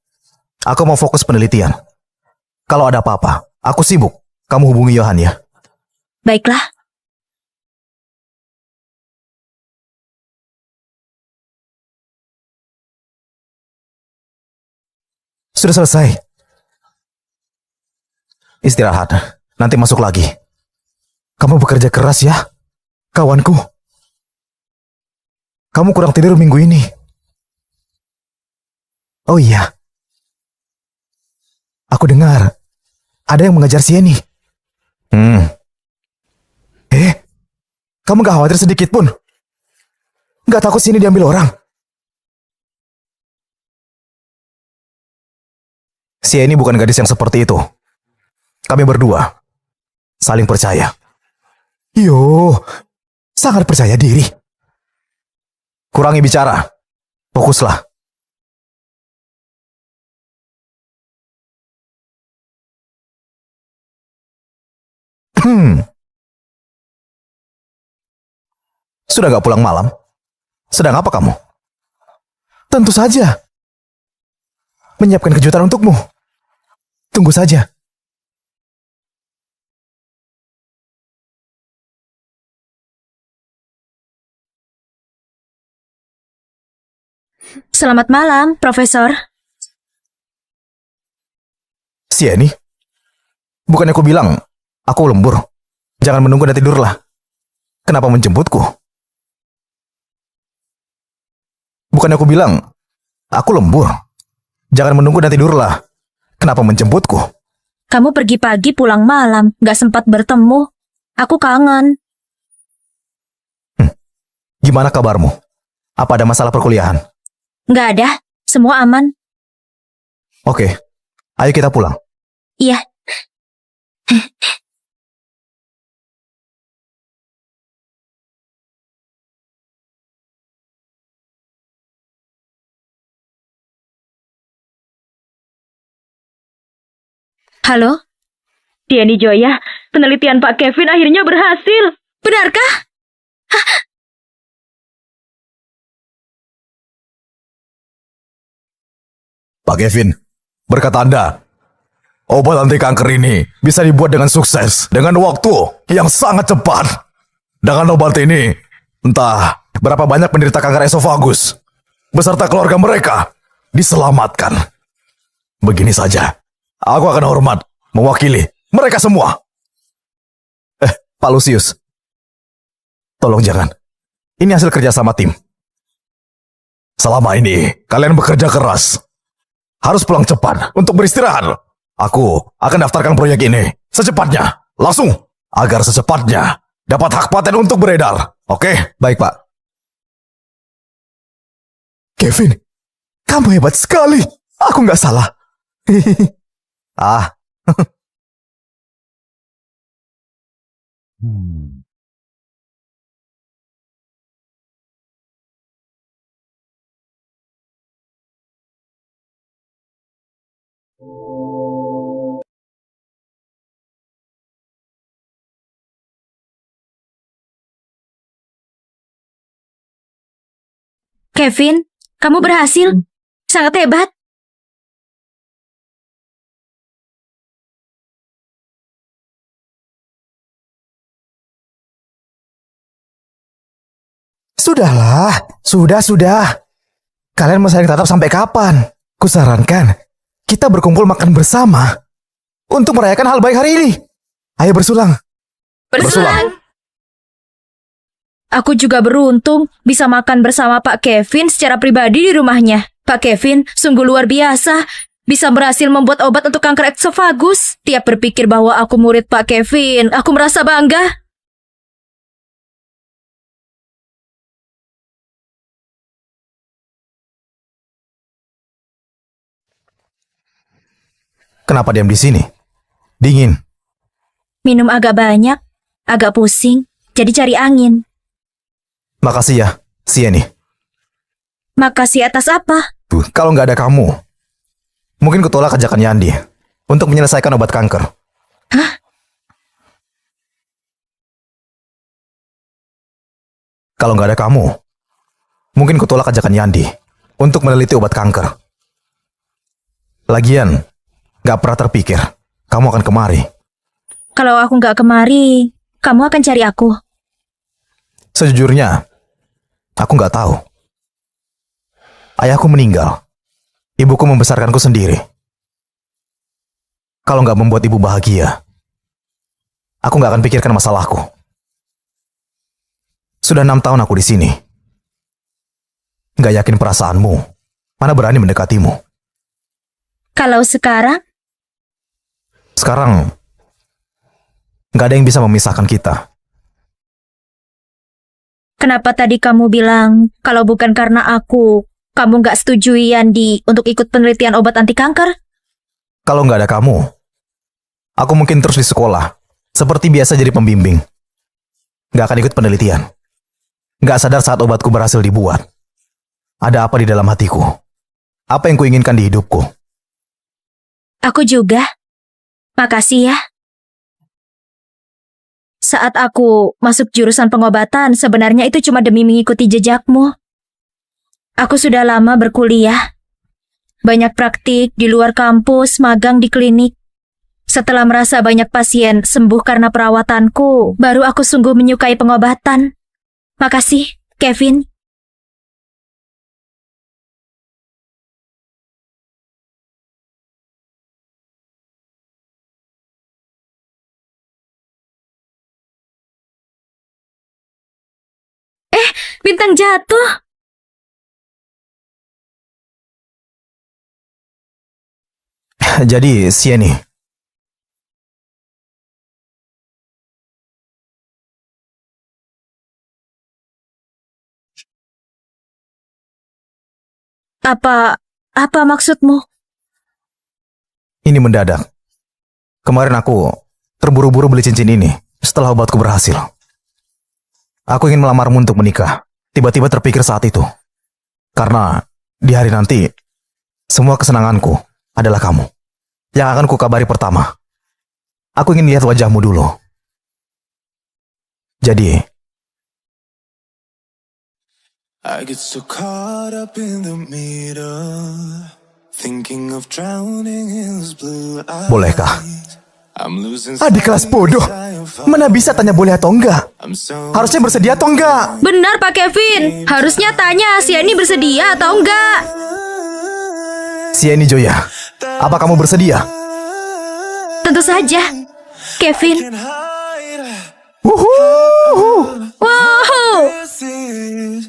aku mau fokus penelitian. Kalau ada apa-apa, aku sibuk. Kamu hubungi Johan ya. Baiklah. Sudah selesai. Istirahat. Nanti masuk lagi. Kamu bekerja keras ya, kawanku. Kamu kurang tidur minggu ini. Oh iya. Aku dengar ada yang mengejar Sieni. Kamu gak khawatir sedikit pun? Gak takut Sieni diambil orang? Sieni bukan gadis yang seperti itu. Kami berdua saling percaya. Yo, sangat percaya diri. Kurangi bicara. Fokuslah. Sudah gak pulang malam? Sedang apa kamu? Tentu saja. Menyiapkan kejutan untukmu. Tunggu saja. Selamat malam, Profesor. Sieni, bukannya aku bilang aku lembur. Jangan menunggu dan tidurlah. Kenapa menjemputku? Bukannya aku bilang aku lembur. Jangan menunggu dan tidurlah. Kenapa menjemputku? Kamu pergi pagi pulang malam, gak sempat bertemu. Aku kangen. Gimana kabarmu? Apa ada masalah perkuliahan? Gak ada, semua aman. Oke, ayo kita pulang. Iya. Halo? Tieni Joya, penelitian Pak Kevin akhirnya berhasil. Benarkah? Pak Kevin, berkat Anda, obat anti kanker ini bisa dibuat dengan sukses dengan waktu yang sangat cepat. Dengan obat ini, entah berapa banyak penderita kanker esofagus beserta keluarga mereka diselamatkan. Begini saja, aku akan hormat mewakili mereka semua. Pak Lucius, tolong jangan. Ini hasil kerja sama tim. Selama ini, kalian bekerja keras. Harus pulang cepat untuk beristirahat. Aku akan daftarkan proyek ini secepatnya, langsung, agar secepatnya dapat hak paten untuk beredar. Oke, baik Pak. Kevin, kamu hebat sekali. Aku nggak salah. Ah. Kevin, kamu berhasil. Sangat hebat. Sudahlah, sudah. Kalian mau saling tatap sampai kapan? Kusarankan, kita berkumpul makan bersama untuk merayakan hal baik hari ini. Ayo bersulang. Bersulang. Aku juga beruntung bisa makan bersama Pak Kevin secara pribadi di rumahnya. Pak Kevin sungguh luar biasa. Bisa berhasil membuat obat untuk kanker esofagus. Tiap berpikir bahwa aku murid Pak Kevin, aku merasa bangga. Kenapa diam di sini? Dingin. Minum agak banyak, agak pusing, jadi cari angin. Makasih ya, Sieni. Makasih atas apa? Tuh, kalau nggak ada kamu, mungkin kutolak ajakan Yandi untuk menyelesaikan obat kanker. Hah? Kalau nggak ada kamu, mungkin kutolak ajakan Yandi untuk meneliti obat kanker. Lagian, nggak pernah terpikir kamu akan kemari. Kalau aku nggak kemari, kamu akan cari aku. Sejujurnya, aku nggak tahu. Ayahku meninggal. Ibuku membesarkanku sendiri. Kalau nggak membuat ibu bahagia, aku nggak akan pikirkan masalahku. Sudah 6 tahun aku di sini. Nggak yakin perasaanmu. Mana berani mendekatimu. Kalau sekarang, Sekarang, nggak ada yang bisa memisahkan kita. kenapa tadi kamu bilang kalau bukan karena aku, kamu nggak setujui Yandi untuk ikut penelitian obat anti kanker? Kalau nggak ada kamu, aku mungkin terus di sekolah. Seperti biasa jadi pembimbing. Nggak akan ikut penelitian. Nggak sadar saat obatku berhasil dibuat. Ada apa di dalam hatiku? Apa yang kuinginkan di hidupku? Aku juga. Makasih ya. Saat aku masuk jurusan pengobatan, sebenarnya itu cuma demi mengikuti jejakmu. Aku sudah lama berkuliah. Banyak praktik di luar kampus, magang di klinik. Setelah merasa banyak pasien sembuh karena perawatanku, baru aku sungguh menyukai pengobatan. Makasih, Kevin. Bintang jatuh. Jadi, Sieni, Apa maksudmu? ini mendadak. Kemarin aku terburu-buru beli cincin ini setelah obatku berhasil. Aku ingin melamarmu untuk menikah. Tiba-tiba terpikir saat itu. Karena di hari nanti, semua kesenanganku adalah kamu. Yang akan kukabari pertama. Aku ingin lihat wajahmu dulu. Jadi, I get so caught up in the middle, thinking of drowning in those blue eyes. bolehkah? I'm losing Adik kelas bodoh. Mana bisa tanya boleh atau enggak? I'm so Harusnya bersedia atau enggak? Benar, Pak Kevin. Harusnya tanya Sieni bersedia atau enggak. Sieni Joya, apa kamu bersedia? Tentu saja. Kevin. can hide. Wuhu. Wow. This is,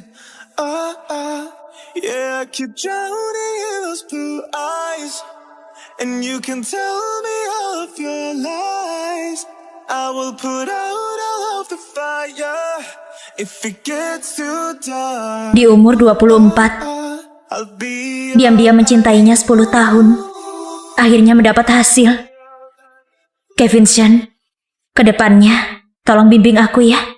yeah, I keep drowning in those blue eyes, and you can tell me all of your lies. I will put out all of the fire if it gets too dark. Di umur 24, I'll be diam-diam mencintainya 10 tahun. Akhirnya mendapat hasil. Kevin Shan, ke depannya tolong bimbing aku ya.